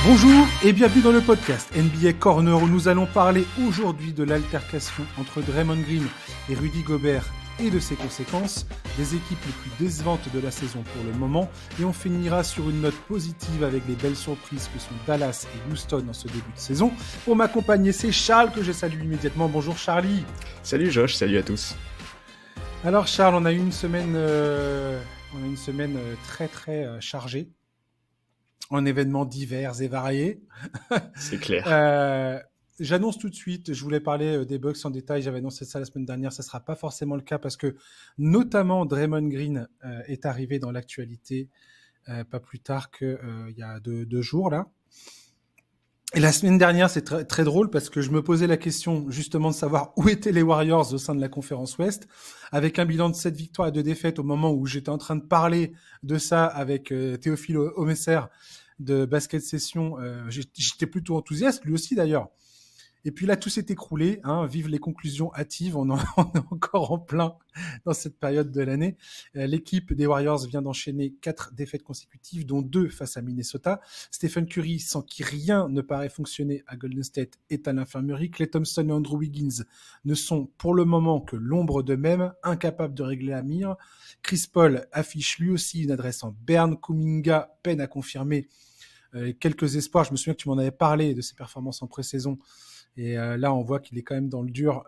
Bonjour et bienvenue dans le podcast NBA Corner où nous allons parler aujourd'hui de l'altercation entre Draymond Green et Rudy Gobert et de ses conséquences, des équipes les plus décevantes de la saison pour le moment, et on finira sur une note positive avec les belles surprises que sont Dallas et Houston en ce début de saison. Pour m'accompagner, c'est Charles que je salue immédiatement. Bonjour Charlie. Salut Josh, salut à tous. Alors Charles, on a eu une semaine très chargée en événements divers et variés. C'est clair. J'annonce tout de suite, je voulais parler des Bucks en détail, j'avais annoncé ça la semaine dernière, ça ne sera pas forcément le cas parce que notamment Draymond Green est arrivé dans l'actualité pas plus tard qu'il y a deux jours là. Et la semaine dernière, c'est très drôle parce que je me posais la question justement de savoir où étaient les Warriors au sein de la conférence Ouest, avec un bilan de 7 victoires et 2 défaites au moment où j'étais en train de parler de ça avec Théophile Omesser de Basket Session. J'étais plutôt enthousiaste, lui aussi d'ailleurs. Et puis là, tout s'est écroulé. Vive les conclusions hâtives. On est encore en plein dans cette période de l'année. L'équipe des Warriors vient d'enchaîner 4 défaites consécutives, dont 2 face à Minnesota. Stephen Curry, sans qui rien ne paraît fonctionner à Golden State, est à l'infirmerie. Klay Thompson et Andrew Wiggins ne sont pour le moment que l'ombre d'eux-mêmes, incapables de régler la mire. Chris Paul affiche lui aussi une adresse en berne. Kuminga peine à confirmer quelques espoirs. Je me souviens que tu m'en avais parlé de ses performances en pré-saison. Et là, on voit qu'il est quand même dans le dur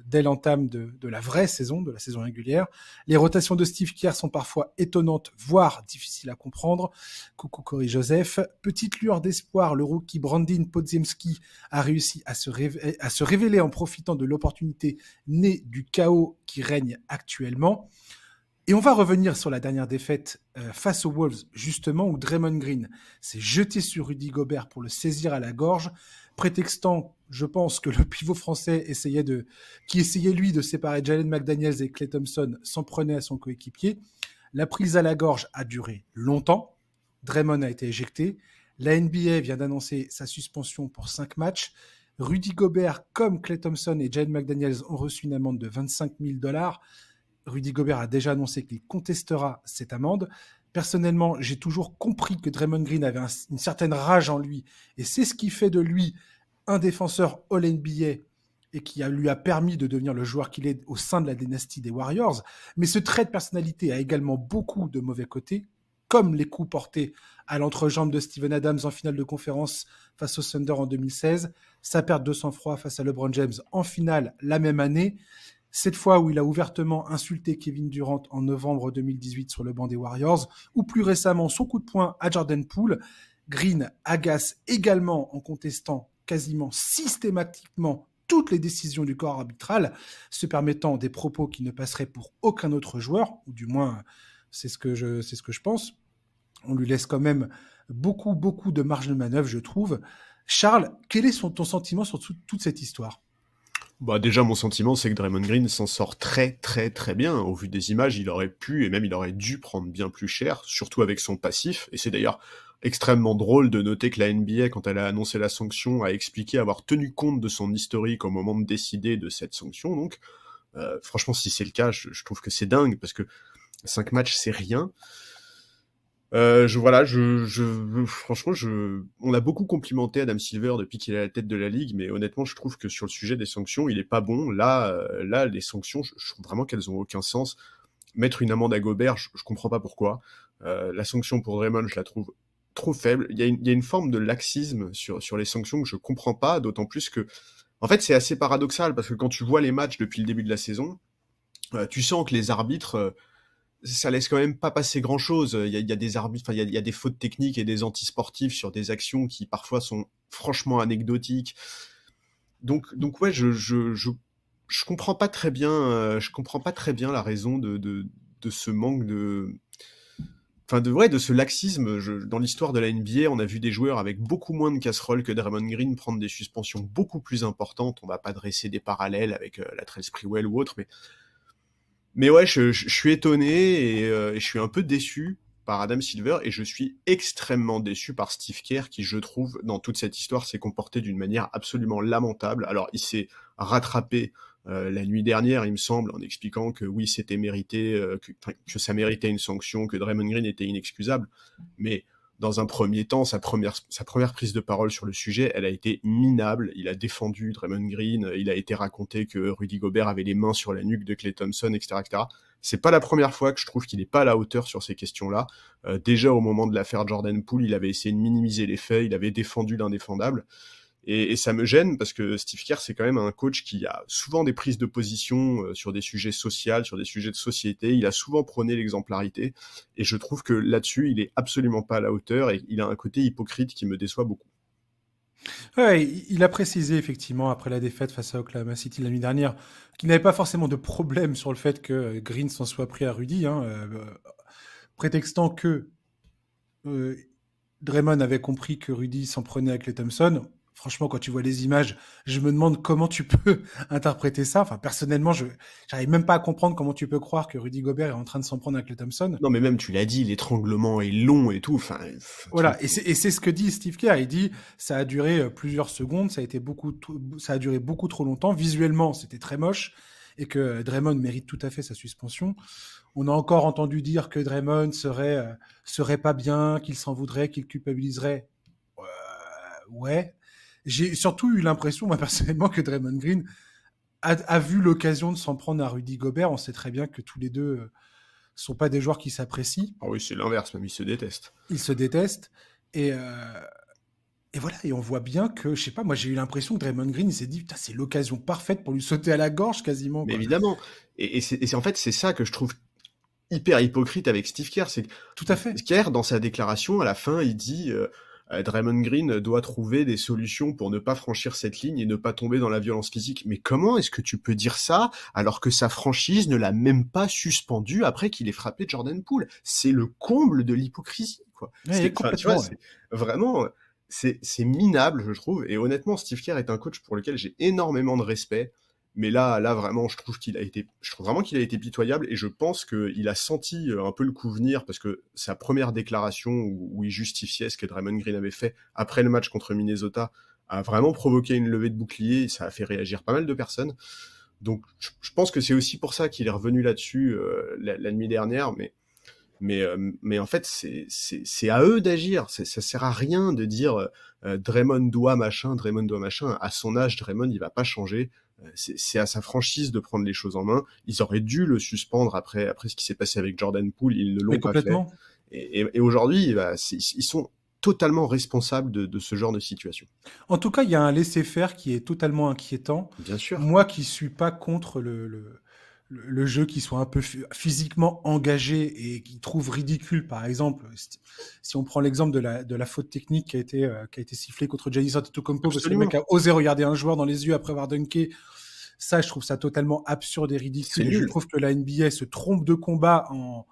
dès l'entame de la vraie saison, de la saison régulière. Les rotations de Steve Kerr sont parfois étonnantes, voire difficiles à comprendre. Coucou Corey Joseph. Petite lueur d'espoir, le rookie Brandin Podziemski a réussi à se révéler en profitant de l'opportunité née du chaos qui règne actuellement. Et on va revenir sur la dernière défaite face aux Wolves, justement, où Draymond Green s'est jeté sur Rudy Gobert pour le saisir à la gorge, prétextant, je pense, que le pivot français qui essayait lui de séparer Jalen McDaniels et Klay Thompson s'en prenait à son coéquipier. La prise à la gorge a duré longtemps. Draymond a été éjecté. La NBA vient d'annoncer sa suspension pour 5 matchs. Rudy Gobert, comme Klay Thompson et Jalen McDaniels, ont reçu une amende de $25,000. Rudy Gobert a déjà annoncé qu'il contestera cette amende. Personnellement, j'ai toujours compris que Draymond Green avait une certaine rage en lui, et c'est ce qui fait de lui un défenseur All-NBA et qui lui a permis de devenir le joueur qu'il est au sein de la dynastie des Warriors. Mais ce trait de personnalité a également beaucoup de mauvais côtés, comme les coups portés à l'entrejambe de Steven Adams en finale de conférence face au Thunder en 2016, sa perte de sang-froid face à LeBron James en finale la même année, cette fois où il a ouvertement insulté Kevin Durant en novembre 2018 sur le banc des Warriors, ou plus récemment son coup de poing à Jordan Poole. Green agace également en contestant quasiment systématiquement toutes les décisions du corps arbitral, se permettant des propos qui ne passeraient pour aucun autre joueur, ou du moins c'est ce que je pense. On lui laisse quand même beaucoup de marge de manœuvre, je trouve. Charles, quel est ton sentiment sur toute cette histoire ? Bah déjà, mon sentiment, c'est que Draymond Green s'en sort très bien. Au vu des images, il aurait pu et même il aurait dû prendre bien plus cher, surtout avec son passif. Et c'est d'ailleurs extrêmement drôle de noter que la NBA, quand elle a annoncé la sanction, a expliqué avoir tenu compte de son historique au moment de décider de cette sanction. Donc, franchement, si c'est le cas, je trouve que c'est dingue, parce que 5 matchs, c'est rien. Franchement, on a beaucoup complimenté Adam Silver depuis qu'il est à la tête de la ligue, mais honnêtement, je trouve que sur le sujet des sanctions, il est pas bon. Là, les sanctions, je trouve vraiment qu'elles ont aucun sens. Mettre une amende à Gobert, je comprends pas pourquoi. La sanction pour Draymond, je la trouve trop faible. Il y a une forme de laxisme sur les sanctions que je comprends pas, d'autant plus que, en fait, c'est assez paradoxal, parce que quand tu vois les matchs depuis le début de la saison, tu sens que les arbitres, ça laisse quand même pas passer grand chose. Il y a des arbitres, il y a des fautes techniques et des antisportifs sur des actions qui parfois sont franchement anecdotiques. Donc ouais, je comprends pas très bien, la raison de ce manque de ce laxisme. Dans l'histoire de la NBA, on a vu des joueurs avec beaucoup moins de casseroles que Draymond Green prendre des suspensions beaucoup plus importantes. On va pas dresser des parallèles avec Latrell Sprewell ou autre, mais ouais, je suis étonné et je suis un peu déçu par Adam Silver, et je suis extrêmement déçu par Steve Kerr, qui, je trouve, dans toute cette histoire, s'est comporté d'une manière absolument lamentable. Alors, il s'est rattrapé la nuit dernière, il me semble, en expliquant que oui, c'était mérité, que ça méritait une sanction, que Draymond Green était inexcusable. Mais dans un premier temps, sa première prise de parole sur le sujet, elle a été minable. Il a défendu Draymond Green, il a été raconté que Rudy Gobert avait les mains sur la nuque de Klay Thompson, etc., etc. C'est pas la première fois que je trouve qu'il n'est pas à la hauteur sur ces questions-là. Déjà au moment de l'affaire Jordan Poole, il avait essayé de minimiser les faits, il avait défendu l'indéfendable. Et ça me gêne parce que Steve Kerr, c'est quand même un coach qui a souvent des prises de position sur des sujets sociaux, sur des sujets de société. Il a souvent prôné l'exemplarité. Et je trouve que là-dessus, il est absolument pas à la hauteur et il a un côté hypocrite qui me déçoit beaucoup. Ouais, il a précisé effectivement après la défaite face à Oklahoma City l'année dernière qu'il n'avait pas forcément de problème sur le fait que Green s'en soit pris à Rudy, prétextant que Draymond avait compris que Rudy s'en prenait avec Klay Thompson. Franchement, quand tu vois les images, je me demande comment tu peux interpréter ça. Enfin, personnellement, j'arrive même pas à comprendre comment tu peux croire que Rudy Gobert est en train de s'en prendre avec Klay Thompson. Non, mais même, tu l'as dit, l'étranglement est long et tout. Enfin, voilà. Et c'est ce que dit Steve Kerr. Il dit, ça a duré plusieurs secondes, ça a duré beaucoup trop longtemps. Visuellement, c'était très moche et que Draymond mérite tout à fait sa suspension. On a encore entendu dire que Draymond serait pas bien, qu'il s'en voudrait, qu'il culpabiliserait. Ouais. J'ai surtout eu l'impression, moi, personnellement, que Draymond Green a vu l'occasion de s'en prendre à Rudy Gobert. On sait très bien que tous les deux sont pas des joueurs qui s'apprécient. Ah oui, c'est l'inverse, même ils se détestent. Ils se détestent. Et voilà, et on voit bien que, je sais pas, moi j'ai eu l'impression que Draymond Green, il s'est dit, putain, c'est l'occasion parfaite pour lui sauter à la gorge quasiment. Mais quoi. évidemment. Et en fait, c'est ça que je trouve hyper hypocrite avec Steve Kerr. C'est que tout à fait. Kerr, dans sa déclaration, à la fin, il dit... Draymond Green doit trouver des solutions pour ne pas franchir cette ligne et ne pas tomber dans la violence physique. Mais comment est-ce que tu peux dire ça alors que sa franchise ne l'a même pas suspendu après qu'il ait frappé Jordan Poole? C'est le comble de l'hypocrisie, quoi. Ouais, Tu vois, c'est vraiment, c'est minable, je trouve. Et honnêtement, Steve Kerr est un coach pour lequel j'ai énormément de respect. Mais là, vraiment, je trouve vraiment qu'il a été pitoyable et je pense qu'il a senti un peu le coup venir parce que sa première déclaration où il justifiait ce que Draymond Green avait fait après le match contre Minnesota a vraiment provoqué une levée de bouclier et ça a fait réagir pas mal de personnes. Donc, je pense que c'est aussi pour ça qu'il est revenu là-dessus la nuit dernière, mais en fait, c'est à eux d'agir. Ça sert à rien de dire Draymond doit machin. À son âge, Draymond, il va pas changer. C'est à sa franchise de prendre les choses en main. Ils auraient dû le suspendre après ce qui s'est passé avec Jordan Poole. Ils ne l'ont pas fait. Et aujourd'hui, ils sont totalement responsables de ce genre de situation. En tout cas, il y a un laisser-faire qui est totalement inquiétant. Bien sûr. Moi qui suis pas contre le jeu qui soit un peu physiquement engagé et qui trouve ridicule, par exemple, si on prend l'exemple de la faute technique qui a été sifflée contre Giannis Antetokounmpo parce que le mec a osé regarder un joueur dans les yeux après avoir dunké, ça, je trouve ça totalement absurde et ridicule. Je trouve que la NBA se trompe de combat en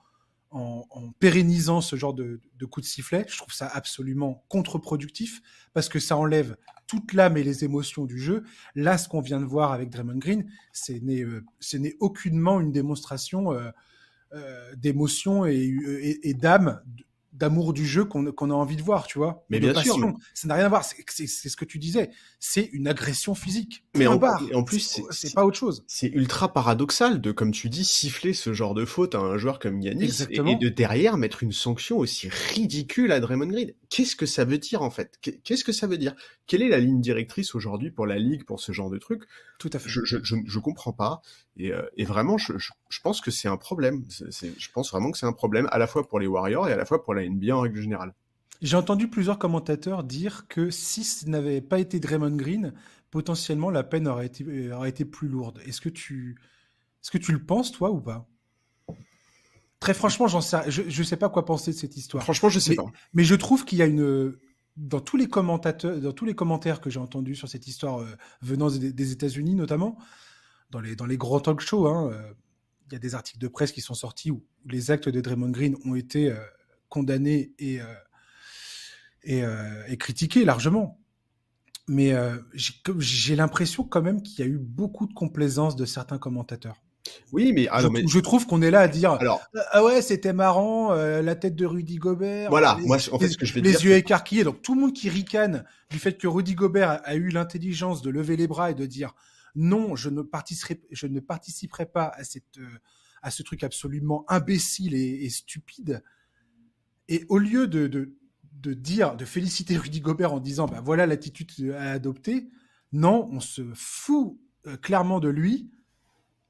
pérennisant ce genre de coup de sifflet. Je trouve ça absolument contre-productif parce que ça enlève toute l'âme et les émotions du jeu. Là, ce qu'on vient de voir avec Draymond Green, ce n'est aucunement une démonstration d'émotion et d'âme, d'amour du jeu qu'on a envie de voir, tu vois. Mais bien sûr. Ça n'a rien à voir. C'est ce que tu disais. C'est une agression physique. Mais en plus, c'est pas autre chose. C'est ultra paradoxal de, comme tu dis, siffler ce genre de faute à un joueur comme Giannis et de derrière mettre une sanction aussi ridicule à Draymond Green. Qu'est-ce que ça veut dire, en fait? Qu'est-ce que ça veut dire? Quelle est la ligne directrice aujourd'hui pour la Ligue, pour ce genre de truc? Tout à fait. Je comprends pas. Et vraiment, je pense que c'est un problème. Je pense vraiment que c'est un problème à la fois pour les Warriors et à la fois pour la NBA en règle générale. J'ai entendu plusieurs commentateurs dire que si ce n'avait pas été Draymond Green, potentiellement la peine aurait été plus lourde. Est-ce que tu le penses, toi, ou pas? Très franchement, je sais pas quoi penser de cette histoire. Franchement, je sais pas. Mais je trouve qu'il y a dans tous les commentaires que j'ai entendus sur cette histoire venant des États-Unis notamment, dans les grands talk shows, il y a des articles de presse qui sont sortis où les actes de Draymond Green ont été condamnés et critiqués largement. Mais j'ai l'impression quand même qu'il y a eu beaucoup de complaisance de certains commentateurs. Oui, mais je trouve qu'on est là à dire ah ouais, c'était marrant, la tête de Rudy Gobert. Voilà, moi en fait ce que je vais dire, les yeux écarquillés. Donc tout le monde qui ricane du fait que Rudy Gobert a eu l'intelligence de lever les bras et de dire non, je ne participerai pas à ce truc absolument imbécile et stupide. Et au lieu de de féliciter Rudy Gobert en disant bah voilà l'attitude à adopter. Non, on se fout clairement de lui.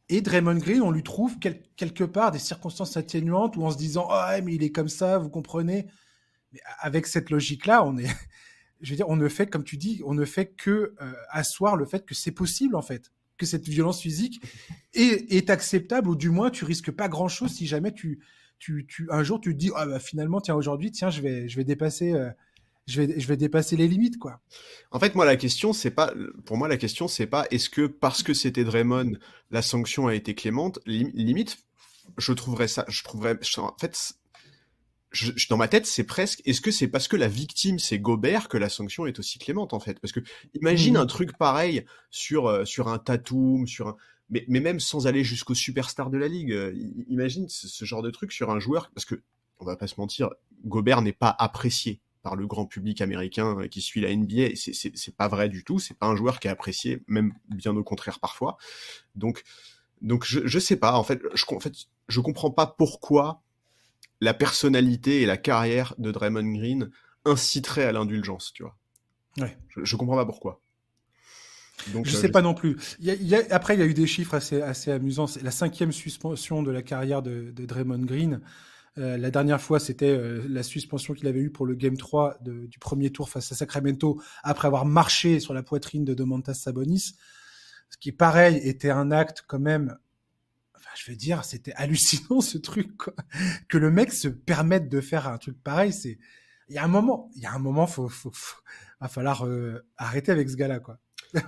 Et Draymond Green, on lui trouve quelque part des circonstances atténuantes où en se disant oh mais il est comme ça, vous comprenez. Mais avec cette logique-là, je veux dire, on ne fait, comme tu dis, on ne fait que asseoir le fait que c'est possible en fait, que cette violence physique est acceptable, ou du moins tu risques pas grand-chose si jamais un jour tu te dis ah bah finalement tiens aujourd'hui tiens je vais dépasser je vais dépasser les limites quoi. En fait, moi, pour moi, la question, c'est pas est-ce que parce que c'était Draymond, la sanction a été clémente. Limite, en fait, dans ma tête, c'est presque, est-ce que c'est parce que la victime, c'est Gobert, que la sanction est aussi clémente, en fait? Parce que, imagine un truc pareil sur un Tatum, mais même sans aller jusqu'au superstar de la ligue. Imagine ce genre de truc sur un joueur, parce que, on va pas se mentir, Gobert n'est pas apprécié par le grand public américain qui suit la NBA. C'est pas vrai du tout. C'est pas un joueur qui est apprécié, même bien au contraire parfois. Donc je sais pas. En fait, je comprends pas pourquoi la personnalité et la carrière de Draymond Green inciteraient à l'indulgence, tu vois. Ouais. Je comprends pas pourquoi. Donc, je sais pas non plus. Après, il y a eu des chiffres assez amusants. C'est la 5e suspension de la carrière de Draymond Green. La dernière fois, c'était la suspension qu'il avait eue pour le Game 3 du premier tour face à Sacramento, après avoir marché sur la poitrine de Domantas Sabonis. Ce qui, pareil, était un acte quand même... Enfin, je veux dire, c'était hallucinant ce truc, quoi. Que le mec se permette de faire un truc pareil, c'est... Il y a un moment, va falloir arrêter avec ce gars-là, quoi.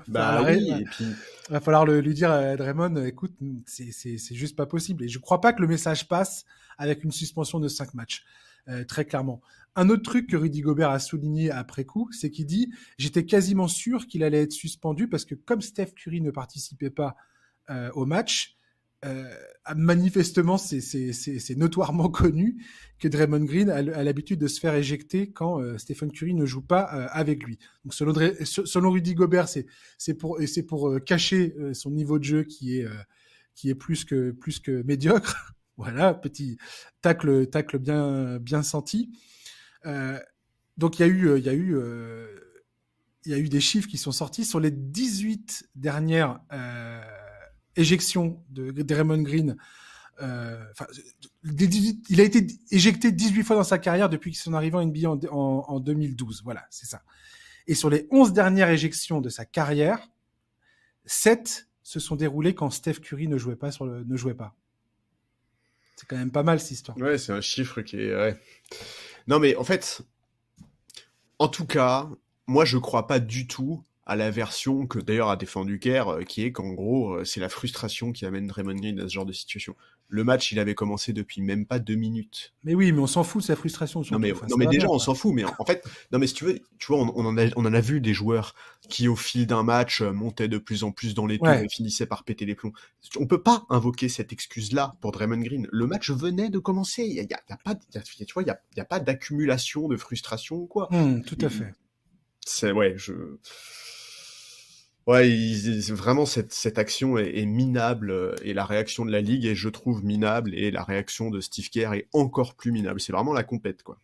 Bah oui, et puis... Va falloir lui dire à Draymond, écoute, c'est juste pas possible. Et je crois pas que le message passe avec une suspension de 5 matchs, très clairement. Un autre truc que Rudy Gobert a souligné après coup, c'est qu'il dit « J'étais quasiment sûr qu'il allait être suspendu parce que comme Steph Curry ne participait pas au match, manifestement, c'est notoirement connu que Draymond Green a l'habitude de se faire éjecter quand Stephen Curry ne joue pas avec lui. Donc selon Rudy Gobert, c'est pour cacher son niveau de jeu qui est plus que médiocre. Voilà, petit tacle bien senti. Donc il y a eu des chiffres qui sont sortis sur les 18 dernières éjection de Draymond Green. Il a été éjecté 18 fois dans sa carrière depuis son arrivée en NBA en 2012. Voilà, c'est ça. Et sur les 11 dernières éjections de sa carrière, 7 se sont déroulées quand Steph Curry ne jouait pas. C'est quand même pas mal, cette histoire. Ouais, c'est un chiffre qui est... Ouais. Non, mais en fait, en tout cas, moi, je crois pas du tout à la version que d'ailleurs a défendu Kerr, qui est qu'en gros, c'est la frustration qui amène Draymond Green à ce genre de situation. Le match, il avait commencé depuis même pas 2 minutes. Mais oui, mais on s'en fout de sa frustration. Non mais déjà, on s'en fout. Mais en fait, non mais si tu vois, on en a vu des joueurs qui, au fil d'un match, montaient de plus en plus dans les tours et finissaient par péter les plombs. On peut pas invoquer cette excuse-là pour Draymond Green. Le match venait de commencer. Il y a pas d'accumulation de frustration ou quoi. Tout à fait. C'est vraiment cette action est minable, et la réaction de la ligue est, je trouve, minable, et la réaction de Steve Kerr est encore plus minable. C'est vraiment la compète, quoi.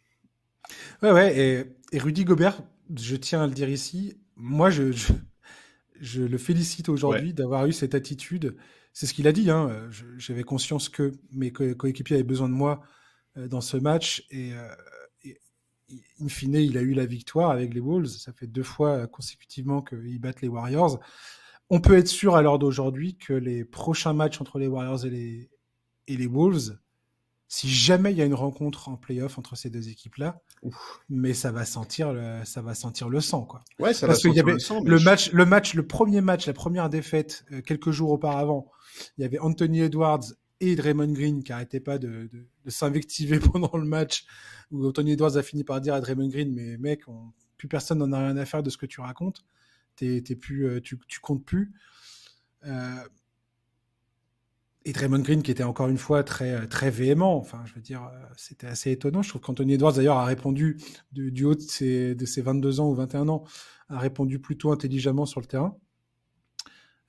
Ouais, et Rudy Gobert, je tiens à le dire ici, moi je le félicite aujourd'hui d'avoir eu cette attitude. C'est ce qu'il a dit, hein. J'avais conscience que mes coéquipiers avaient besoin de moi dans ce match, et in fine, il a eu la victoire avec les Wolves. Ça fait 2 fois consécutivement qu'ils battent les Warriors. On peut être sûr à l'heure d'aujourd'hui que les prochains matchs entre les Warriors et les Wolves, si jamais il y a une rencontre en play-off entre ces deux équipes-là, mais ça va sentir le sang, quoi. Ouais, ça va sentir le sang. Le premier match, la première défaite, quelques jours auparavant, il y avait Anthony Edwards et Draymond Green qui n'arrêtaient pas de s'invectiver pendant le match, où Anthony Edwards a fini par dire à Draymond Green, mais mec, plus personne n'en a rien à faire de ce que tu racontes, tu comptes plus. Et Draymond Green qui était encore une fois très, très véhément, enfin je veux dire, c'était assez étonnant. Je trouve qu'Anthony Edwards d'ailleurs a répondu du haut de ses 22 ans ou 21 ans, a répondu plutôt intelligemment sur le terrain.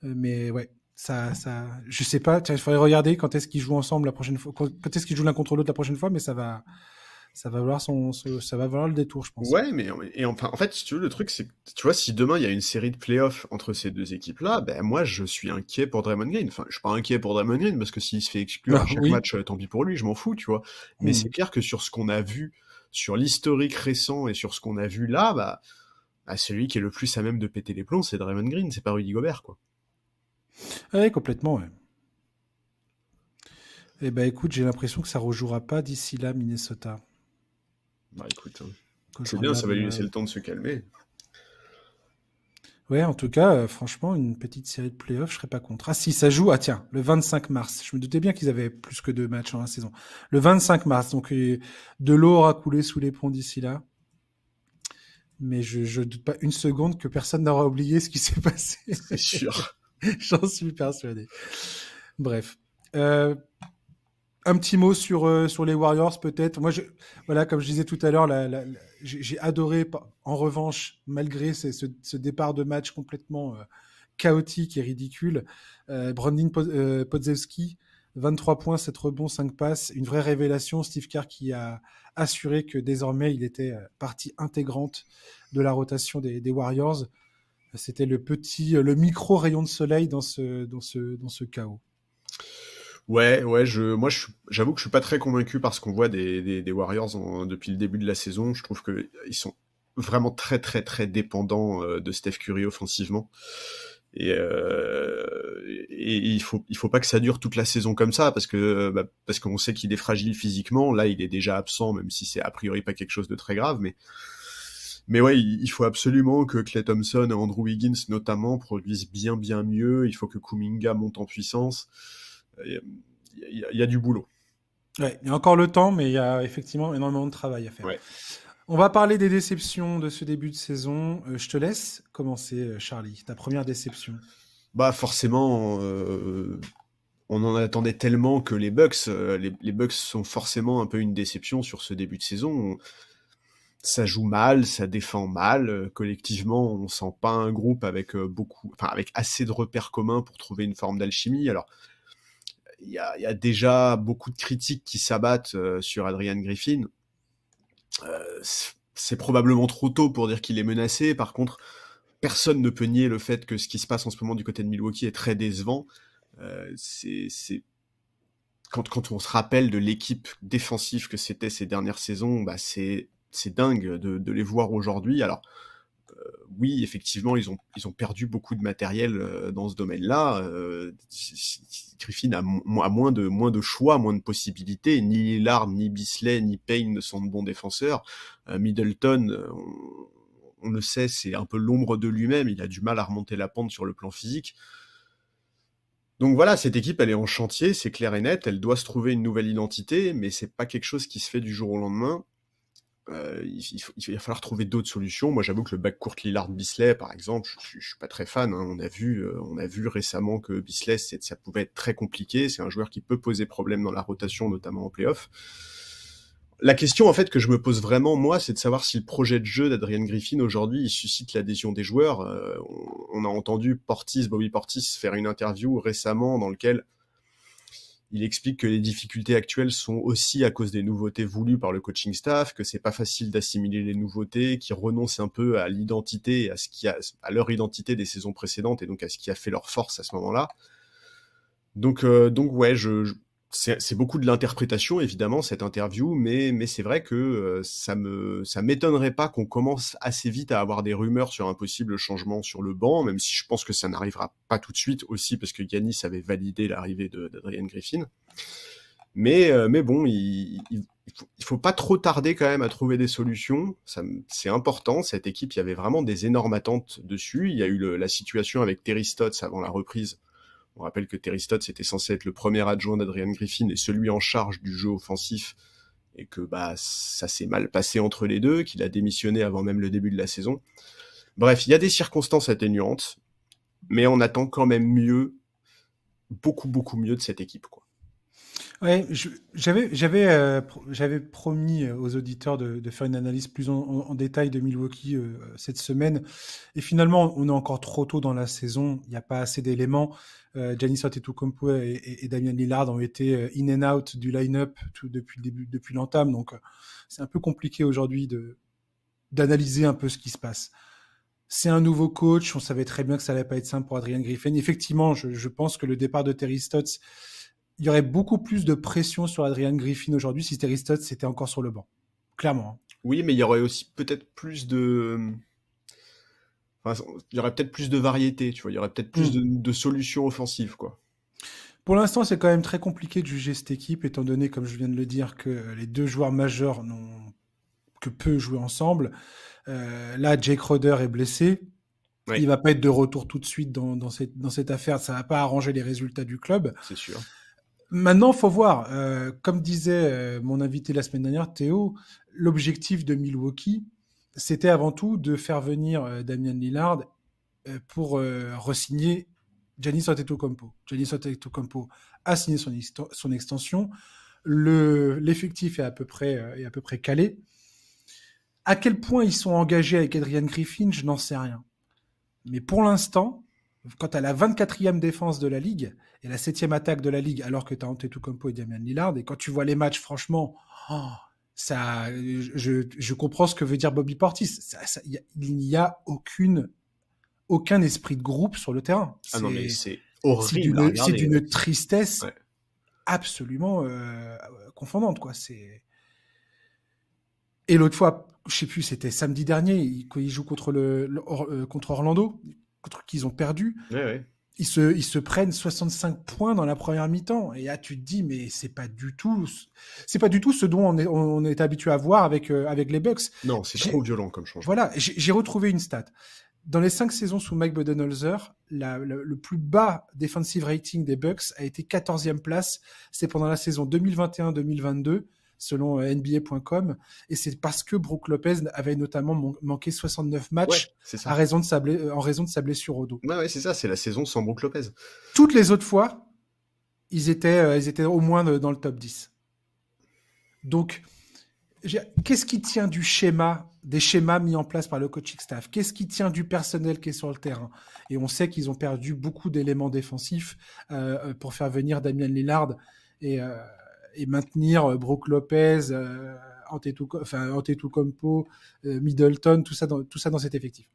Mais ouais, ça, je sais pas. Il faudrait regarder quand est-ce qu'ils jouent ensemble la prochaine fois, quand est-ce qu'ils jouent l'un contre l'autre la prochaine fois, mais ça va ça va valoir ça va valoir le détour, je pense. Ouais, et enfin, en fait, si tu veux, le truc, c'est que, tu vois, si demain il y a une série de playoffs entre ces deux équipes-là, ben moi, je suis inquiet pour Draymond Green. Enfin, je suis pas inquiet pour Draymond Green parce que s'il se fait exclure à Ah, chaque oui. match, tant pis pour lui, je m'en fous, tu vois. Mais c'est Hmm. clair que sur ce qu'on a vu, sur l'historique récent et sur ce qu'on a vu là, bah, celui qui est le plus à même de péter les plombs, c'est Draymond Green, c'est pas Rudy Gobert, quoi. Ouais, complètement, ouais. Eh ben, écoute, j'ai l'impression que ça rejouera pas d'ici là, Minnesota. Bah écoute, hein. Que je C'est bien, ça regarde. va lui laisser le temps de se calmer. Ouais, en tout cas, franchement, une petite série de playoffs, je serais pas contre. Ah si, ça joue, ah tiens, le 25 mars. Je me doutais bien qu'ils avaient plus que 2 matchs dans la saison. Le 25 mars, donc de l'eau aura coulé sous les ponts d'ici là. Mais je doute pas une seconde que personne n'aura oublié ce qui s'est passé. C'est sûr. J'en suis persuadé. Bref. Euh, un petit mot sur les Warriors, peut-être. Moi, voilà, comme je disais tout à l'heure, j'ai adoré, en revanche, malgré ce départ de match complètement chaotique et ridicule, Brandin Podziemski, 23 points, 7 rebonds, 5 passes, une vraie révélation. Steve Kerr qui a assuré que désormais il était partie intégrante de la rotation des Warriors. C'était le micro rayon de soleil dans ce chaos. Ouais, j'avoue que je suis pas très convaincu par ce qu'on voit des Warriors depuis le début de la saison. Je trouve que ils sont vraiment très très très dépendants de Steph Curry offensivement. Et il faut pas que ça dure toute la saison comme ça parce qu'on sait qu'il est fragile physiquement. Là, il est déjà absent, même si c'est a priori pas quelque chose de très grave. Mais ouais, il faut absolument que Klay Thompson et Andrew Wiggins notamment produisent bien bien mieux. Il faut que Kuminga monte en puissance. Il y a du boulot. Ouais, il y a encore le temps, mais il y a effectivement énormément de travail à faire. Ouais. On va parler des déceptions de ce début de saison. Je te laisse commencer, Charlie. Ta première déception. Bah forcément, on en attendait tellement que les Bucks, les Bucks sont forcément un peu une déception sur ce début de saison. Ça joue mal, ça défend mal. Collectivement, on sent pas un groupe avec avec assez de repères communs pour trouver une forme d'alchimie. Alors, il y a déjà beaucoup de critiques qui s'abattent sur Adrian Griffin. C'est probablement trop tôt pour dire qu'il est menacé. Par contre, personne ne peut nier le fait que ce qui se passe en ce moment du côté de Milwaukee est très décevant. C'est quand on se rappelle de l'équipe défensive que c'était ces dernières saisons, bah c'est dingue de les voir aujourd'hui. Alors oui, effectivement, ils ont perdu beaucoup de matériel dans ce domaine-là. Griffin a moins de choix, moins de possibilités. Ni Lillard, ni Beasley, ni Payne ne sont de bons défenseurs. Middleton, on le sait, c'est un peu l'ombre de lui-même. Il a du mal à remonter la pente sur le plan physique. Donc voilà, cette équipe, elle est en chantier, c'est clair et net. Elle doit se trouver une nouvelle identité, mais c'est pas quelque chose qui se fait du jour au lendemain. Il va falloir trouver d'autres solutions. Moi, j'avoue que le backcourt Lillard-Bisley, par exemple, je suis pas très fan. Hein. On a vu récemment que Bisley, ça pouvait être très compliqué. C'est un joueur qui peut poser problème dans la rotation, notamment en playoff. La question, en fait, que je me pose vraiment, moi, c'est de savoir si le projet de jeu d'Adrian Griffin, aujourd'hui, il suscite l'adhésion des joueurs. On a entendu Bobby Portis, faire une interview récemment dans laquelle il explique que les difficultés actuelles sont aussi à cause des nouveautés voulues par le coaching staff, que c'est pas facile d'assimiler les nouveautés, qu'ils renoncent un peu à l'identité, à leur identité des saisons précédentes et donc à ce qui a fait leur force à ce moment-là. Donc ouais, c'est beaucoup de l'interprétation évidemment cette interview, mais c'est vrai que ça m'étonnerait pas qu'on commence assez vite à avoir des rumeurs sur un possible changement sur le banc, même si je pense que ça n'arrivera pas tout de suite aussi parce que Giannis avait validé l'arrivée d'Adrian Griffin. Mais bon, il faut pas trop tarder quand même à trouver des solutions. C'est important. Cette équipe, il y avait vraiment des énormes attentes dessus. Il y a eu la situation avec Terry Stotts avant la reprise. On rappelle que Terry Stotts était censé être le premier adjoint d'Adrian Griffin et celui en charge du jeu offensif, et que ça s'est mal passé entre les deux, qu'il a démissionné avant même le début de la saison. Bref, il y a des circonstances atténuantes, mais on attend quand même mieux, beaucoup beaucoup mieux de cette équipe, quoi. Ouais, j'avais promis aux auditeurs de faire une analyse plus en détail de Milwaukee cette semaine. Et finalement, on est encore trop tôt dans la saison. Il n'y a pas assez d'éléments. Giannis Antetokounmpo et Damian Lillard ont été in and out du line-up depuis le début, depuis l'entame. Donc, c'est un peu compliqué aujourd'hui d'analyser un peu ce qui se passe. C'est un nouveau coach. On savait très bien que ça allait pas être simple pour Adrian Griffin. Effectivement, je pense que le départ de Terry Stotts, il y aurait beaucoup plus de pression sur Adrian Griffin aujourd'hui si Terry Stotts était encore sur le banc. Clairement. Oui, mais il y aurait aussi peut-être enfin, il y aurait peut-être plus de variété, tu vois. Il y aurait peut-être plus de solutions offensives, quoi. Pour l'instant, c'est quand même très compliqué de juger cette équipe, étant donné, comme je viens de le dire, que les deux joueurs majeurs n'ont que peu joué ensemble. Là, Jake Roder est blessé. Oui. Il va pas être de retour tout de suite dans cette affaire. Ça va pas arranger les résultats du club. C'est sûr. Maintenant, faut voir. Comme disait mon invité la semaine dernière, Théo, l'objectif de Milwaukee, c'était avant tout de faire venir Damian Lillard pour re-signer Giannis Antetokounmpo. Giannis Antetokounmpo a signé son extension. L'effectif est à peu près calé. À quel point ils sont engagés avec Adrian Griffin, je n'en sais rien. Mais pour l'instant, quand tu as la 24e défense de la Ligue et la 7e attaque de la Ligue, alors que tu as Antetokounmpo et Damian Lillard, et quand tu vois les matchs, franchement, je comprends ce que veut dire Bobby Portis. Il n'y a aucun esprit de groupe sur le terrain. Ah non, mais c'est horrible. C'est d'une tristesse ouais. absolument confondante, quoi. Et l'autre fois, je sais plus, c'était samedi dernier, quand ils jouent contre Orlando, contre qui ils ont perdu. Ouais. Ils se prennent 65 points dans la première mi-temps. Et là, tu te dis, mais c'est pas du tout ce dont on est habitué à voir avec les Bucks. Non, c'est trop violent comme changement. Voilà, j'ai retrouvé une stat. Dans les 5 saisons sous Mike Budenholzer, le plus bas defensive rating des Bucks a été 14e place. C'est pendant la saison 2021-2022, selon NBA.com. Et c'est parce que Brook Lopez avait notamment manqué 69 matchs en raison de sa blessure au dos. Ouais, c'est ça, c'est la saison sans Brook Lopez. Toutes les autres fois, ils étaient au moins dans le top 10. Donc, qu'est-ce qui tient des schémas mis en place par le coaching staff? Qu'est-ce qui tient du personnel qui est sur le terrain? Et on sait qu'ils ont perdu beaucoup d'éléments défensifs pour faire venir Damian Lillard et maintenir Brook Lopez, Antetokounmpo, Middleton, tout ça dans cet effectif.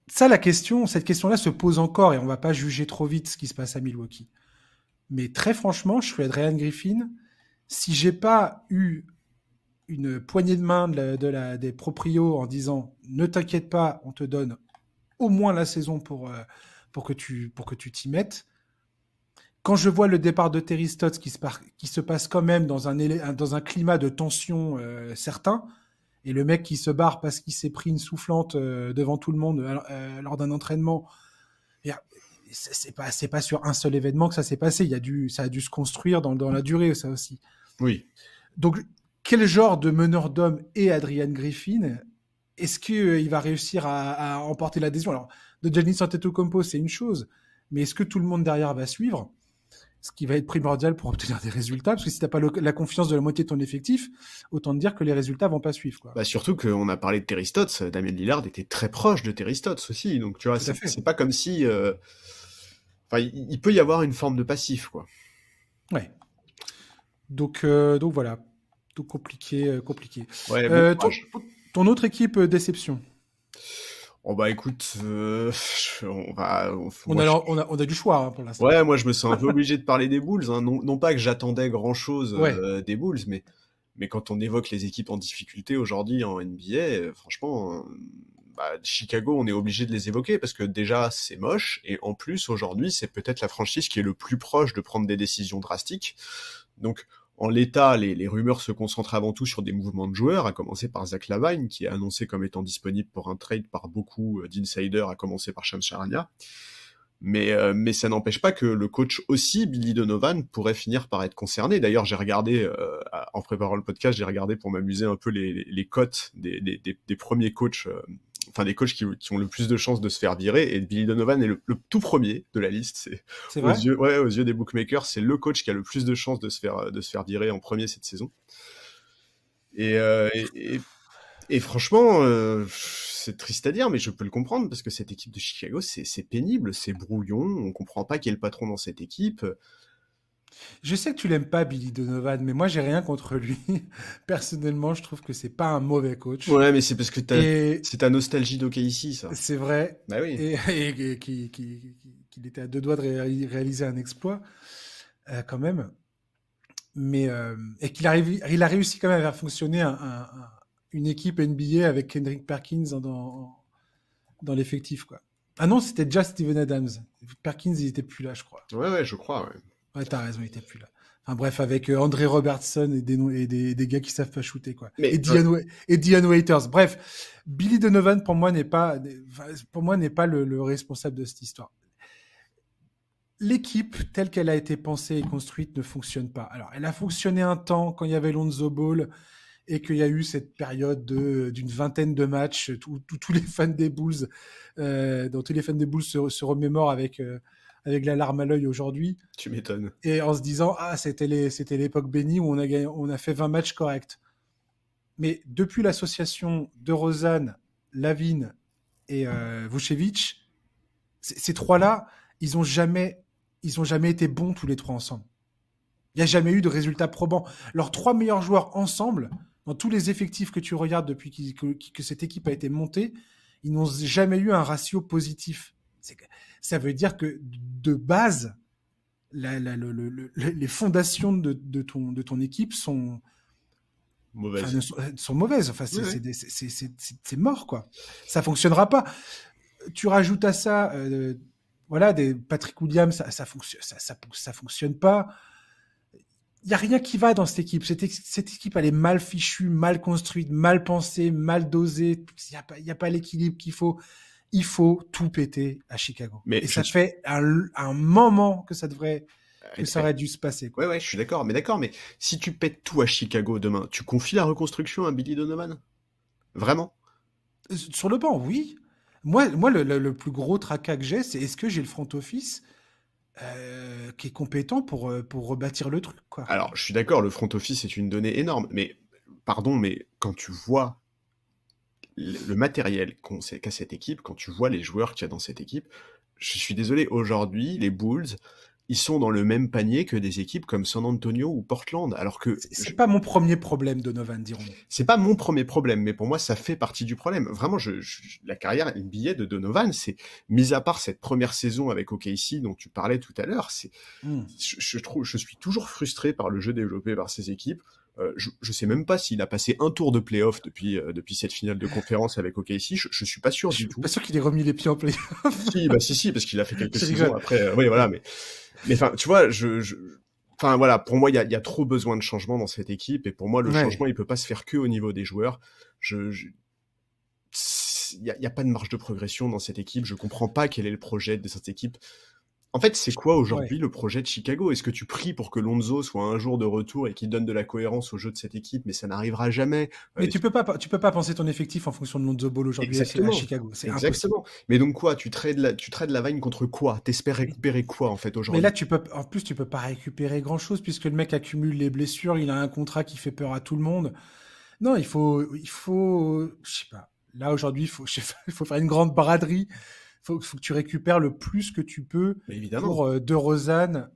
Cette question-là se pose encore et on va pas juger trop vite ce qui se passe à Milwaukee. Mais très franchement, je suis Adrian Griffin. Si j'ai pas eu une poignée de main des proprios en disant ne t'inquiète pas, on te donne au moins la saison pour que tu t'y mettes. Quand je vois le départ de Terry Stotts qui se passe quand même dans un climat de tension certain, et le mec qui se barre parce qu'il s'est pris une soufflante devant tout le monde lors d'un entraînement, c'est pas sur un seul événement que ça s'est passé. Ça a dû se construire dans la durée, ça aussi. Oui. Donc, quel genre de meneur d'homme est Adrian Griffin? Est-ce qu'il va réussir à emporter l'adhésion? Alors, de Giannis Antetokounmpo, c'est une chose, mais est-ce que tout le monde derrière va suivre? Ce qui va être primordial pour obtenir des résultats, parce que si t'as pas la confiance de la moitié de ton effectif, autant te dire que les résultats vont pas suivre, quoi. Bah surtout qu'on a parlé de Terry Stotts, Damian Lillard était très proche de Terry Stotts aussi, donc tu vois, c'est pas comme si... Enfin, il peut y avoir une forme de passif, quoi. Ouais. Donc voilà. Donc compliqué. Ouais, Ton autre équipe déception. Oh bah écoute, on a du choix hein, pour l'instant. Ouais, moi je me sens un peu obligé de parler des Bulls. Hein. Non pas que j'attendais grand chose des Bulls, mais quand on évoque les équipes en difficulté aujourd'hui en NBA, franchement, Chicago, on est obligé de les évoquer parce que déjà c'est moche et en plus aujourd'hui c'est peut-être la franchise qui est le plus proche de prendre des décisions drastiques. Donc en l'état, les rumeurs se concentrent avant tout sur des mouvements de joueurs, à commencer par Zach LaVine, qui est annoncé comme étant disponible pour un trade par beaucoup d'insiders, à commencer par Shams Charania. Mais ça n'empêche pas que le coach aussi, Billy Donovan, pourrait finir par être concerné. D'ailleurs, j'ai regardé, en préparant le podcast, j'ai regardé pour m'amuser un peu les cotes des premiers coachs enfin des coachs qui ont le plus de chances de se faire virer, et Billy Donovan est le tout premier de la liste. C'est vrai. Aux yeux des bookmakers, c'est le coach qui a le plus de chances de se faire virer en premier cette saison. Et franchement, c'est triste à dire, mais je peux le comprendre, parce que cette équipe de Chicago, c'est pénible, c'est brouillon, on comprend pas qui est le patron dans cette équipe. Je sais que tu l'aimes pas, Billy Donovan, mais moi, j'ai rien contre lui. Personnellement, je trouve que c'est pas un mauvais coach. Ouais, mais c'est parce que Et c'est ta nostalgie d'OKC, ça. c'est vrai. Bah oui. Et qu'il était à deux doigts de réaliser un exploit, quand même. Mais, et il a réussi quand même à faire fonctionner une équipe NBA avec Kendrick Perkins dans l'effectif, quoi. Ah non, c'était déjà Steven Adams. Perkins, il était plus là, je crois. Ouais, je crois, ouais. Ouais, t'as raison, il était plus là. Enfin bref, avec André Robertson et des gars qui savent pas shooter, quoi. Mais, Et Dion Waiters. Bref, Billy Donovan, pour moi, n'est pas le responsable de cette histoire. L'équipe, telle qu'elle a été pensée et construite, ne fonctionne pas. Alors, elle a fonctionné un temps quand il y avait Lonzo Ball et qu'il y a eu cette période d'une vingtaine de matchs où tous les fans des Bulls, dont tous les fans des Bulls se remémorent avec la larme à l'œil aujourd'hui. Tu m'étonnes. Et en se disant, c'était l'époque bénie où on a fait 20 matchs corrects. Mais depuis l'association DeRozan, Lavine et Vucevic, ces trois-là, ils ont jamais été bons tous les trois ensemble. Il n'y a jamais eu de résultats probants. Leurs trois meilleurs joueurs ensemble, dans tous les effectifs que tu regardes depuis que cette équipe a été montée, ils n'ont jamais eu un ratio positif. Ça veut dire que de base, les fondations de ton équipe sont mauvaises. Sont mauvaises. Enfin, c'est mort, quoi. Ça fonctionnera pas. Tu rajoutes à ça, voilà, des Patrick Williams, ça fonctionne pas. Il y a rien qui va dans cette équipe. Cette équipe, elle est mal fichue, mal construite, mal pensée, mal dosée. Il y a pas l'équilibre qu'il faut. Il faut tout péter à Chicago. Et ça fait un moment que ça aurait dû se passer, quoi. Ouais, je suis d'accord. Mais si tu pètes tout à Chicago demain, tu confies la reconstruction à Billy Donovan? Vraiment? Sur le banc, oui. Moi, le plus gros tracas que j'ai, c'est est-ce que j'ai le front office qui est compétent pour rebâtir le truc, quoi. Alors, je suis d'accord, le front office est une donnée énorme, mais pardon, mais quand tu vois le matériel qu'a cette équipe, quand tu vois les joueurs qu'il y a dans cette équipe, je suis désolé, aujourd'hui, les Bulls, ils sont dans le même panier que des équipes comme San Antonio ou Portland, alors que... C'est pas mon premier problème, Donovan, dirons-nous. C'est pas mon premier problème, mais pour moi, ça fait partie du problème. Vraiment, la carrière NBA de Donovan, c'est, mis à part cette première saison avec OKC dont tu parlais tout à l'heure, je suis toujours frustré par le jeu développé par ces équipes. Je sais même pas s'il a passé un tour de playoff depuis cette finale de conférence avec OKC. Je suis pas sûr du tout. Je suis pas sûr qu'il ait remis les pieds en playoff. Si, parce qu'il a fait quelques saisons après. Oui, voilà, mais enfin, tu vois, enfin voilà, pour moi, il y a trop besoin de changement dans cette équipe, et pour moi, le changement, il peut pas se faire que au niveau des joueurs. Il y a pas de marge de progression dans cette équipe. Je comprends pas quel est le projet de cette équipe. En fait, c'est quoi aujourd'hui le projet de Chicago? Est-ce que tu pries pour que Lonzo soit un jour de retour et qu'il donne de la cohérence au jeu de cette équipe? Mais ça n'arrivera jamais. Mais tu peux pas penser ton effectif en fonction de Lonzo Ball aujourd'hui à Chicago. C'est impossible. Mais donc quoi? Tu trades Lavine contre quoi? T'espères récupérer quoi en fait aujourd'hui? Mais là, tu peux pas récupérer grand chose puisque le mec accumule les blessures. Il a un contrat qui fait peur à tout le monde. Non, il faut, je sais pas. Là aujourd'hui, il faut faire une grande braderie. Faut que tu récupères le plus que tu peux pour DeRozan,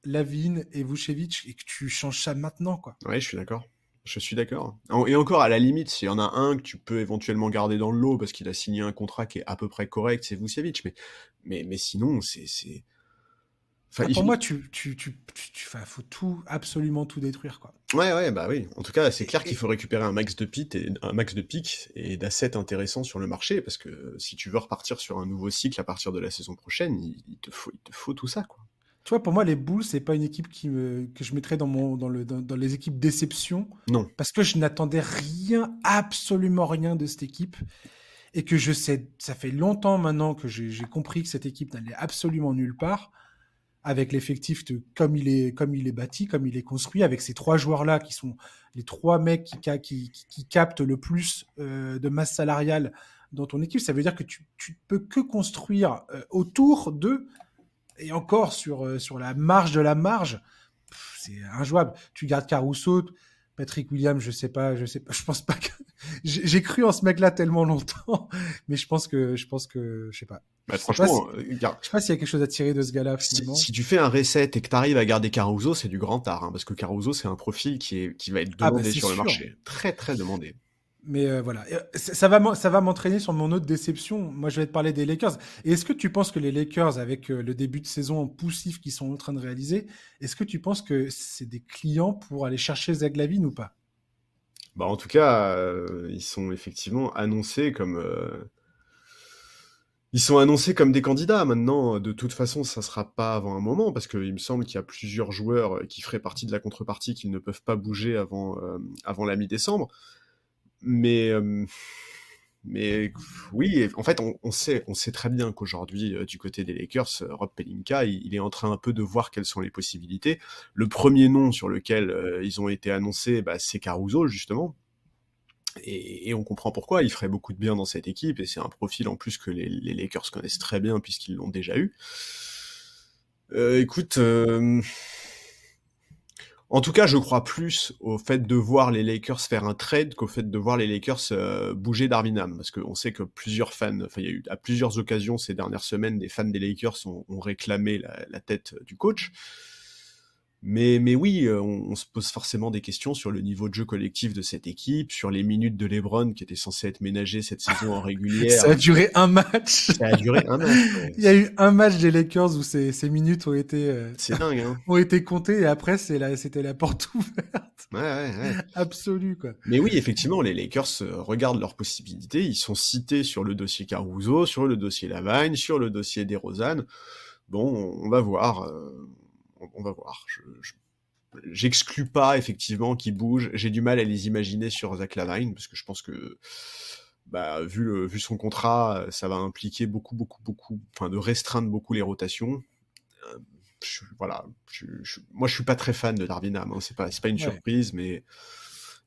Lavine et Vucevic et que tu changes ça maintenant, quoi. Ouais, je suis d'accord. Et encore, à la limite, s'il y en a un que tu peux éventuellement garder dans le lot parce qu'il a signé un contrat qui est à peu près correct, c'est Vucevic. Mais sinon, c'est... Enfin, pour moi, faut absolument tout détruire, quoi. Ouais, bah oui. En tout cas, c'est clair qu'il faut récupérer un max de pics et d'assets intéressants sur le marché, parce que si tu veux repartir sur un nouveau cycle à partir de la saison prochaine, il te faut tout ça, quoi. Tu vois, pour moi, les Bulls, c'est pas une équipe que je mettrais dans les équipes déception. Non. Parce que je n'attendais absolument rien de cette équipe. Et que ça fait longtemps maintenant que j'ai compris que cette équipe n'allait absolument nulle part. Avec l'effectif comme il est bâti, comme il est construit, avec ces trois joueurs-là qui sont les trois mecs qui captent le plus de masse salariale dans ton équipe. Ça veut dire que tu peux que construire autour d'eux, et encore sur la marge de la marge, c'est injouable. Tu gardes Caruso, Patrick Williams, je sais pas, je pense pas que j'ai cru en ce mec-là tellement longtemps, mais je pense que, je sais pas. Bah, franchement, Je sais pas s'il y a quelque chose à tirer de ce gars-là finalement. Si tu fais un reset et que tu arrives à garder Caruso, c'est du grand art, hein, parce que Caruso, c'est un profil qui va être demandé sur le marché, très très demandé. Mais voilà, ça va m'entraîner sur mon autre déception. Moi, je vais te parler des Lakers. Et est-ce que tu penses que les Lakers, avec le début de saison poussif qu'ils sont en train de réaliser, est-ce que tu penses que c'est des clients pour aller chercher Zach LaVine ou pas? Bah, en tout cas, ils sont effectivement annoncés comme des candidats. Maintenant, de toute façon, ça sera pas avant un moment, parce qu'il me semble qu'il y a plusieurs joueurs qui feraient partie de la contrepartie qu'ils ne peuvent pas bouger avant la mi-décembre. Mais oui, en fait, on sait très bien qu'aujourd'hui, du côté des Lakers, Rob Pelinka, il est en train un peu de voir quelles sont les possibilités. Le premier nom sur lequel ils ont été annoncés, bah, c'est Caruso, justement. Et on comprend pourquoi, il ferait beaucoup de bien dans cette équipe, et c'est un profil en plus que les Lakers connaissent très bien, puisqu'ils l'ont déjà eu. Écoute... En tout cas, je crois plus au fait de voir les Lakers faire un trade qu'au fait de voir les Lakers bouger Darvin Ham, parce qu'on sait que plusieurs fans, enfin il y a eu à plusieurs occasions ces dernières semaines, des fans des Lakers ont réclamé la tête du coach. Mais oui, on se pose forcément des questions sur le niveau de jeu collectif de cette équipe, sur les minutes de LeBron qui étaient censées être ménagées cette saison en régulière. Ça a duré un match. Ça a duré un match. Ouais. Il y a eu un match des Lakers où ces minutes ont été c'est dingue, hein. ont été comptées, et après c'était la porte ouverte. Ouais. Absolue, quoi. Mais oui, effectivement, les Lakers regardent leurs possibilités. Ils sont cités sur le dossier Caruso, sur le dossier LaVine, sur le dossier DeRozan. Bon, on va voir. On va voir. J'exclus pas effectivement qu'ils bougent. J'ai du mal à les imaginer sur Zach LaVine, parce que je pense que, bah, vu son contrat, ça va impliquer beaucoup, enfin, de restreindre beaucoup les rotations. Moi, je suis pas très fan de Darvin Ham. Hein. C'est pas une surprise, mais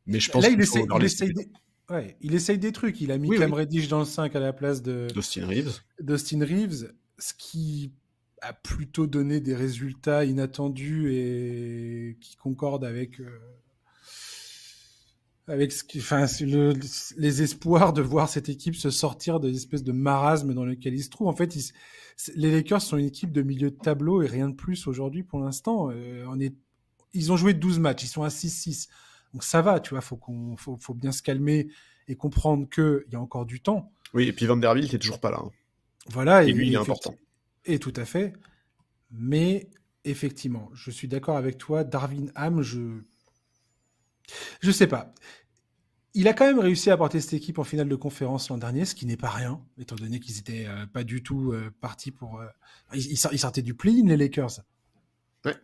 je pense là, qu'il faut leur laisser. Il essaye des trucs. Il a mis Cam Reddish dans le 5 à la place d'Austin Reeves. Ce qui a plutôt donné des résultats inattendus et qui concordent avec les espoirs de voir cette équipe se sortir de l'espèce de marasme dans lequel ils se trouvent. En fait, les Lakers sont une équipe de milieu de tableau et rien de plus aujourd'hui pour l'instant. Ils ont joué 12 matchs, ils sont à 6-6. Donc ça va, tu vois, faut bien se calmer et comprendre qu'il y a encore du temps. Oui, et puis Vanderbilt est toujours pas là. Hein. Voilà. Et lui, il est important. Et tout à fait. Mais effectivement, je suis d'accord avec toi. Darvin Ham, je sais pas. Il a quand même réussi à porter cette équipe en finale de conférence l'an dernier, ce qui n'est pas rien, étant donné qu'ils étaient pas du tout partis pour... Ils sortaient du play-in, les Lakers. Ouais.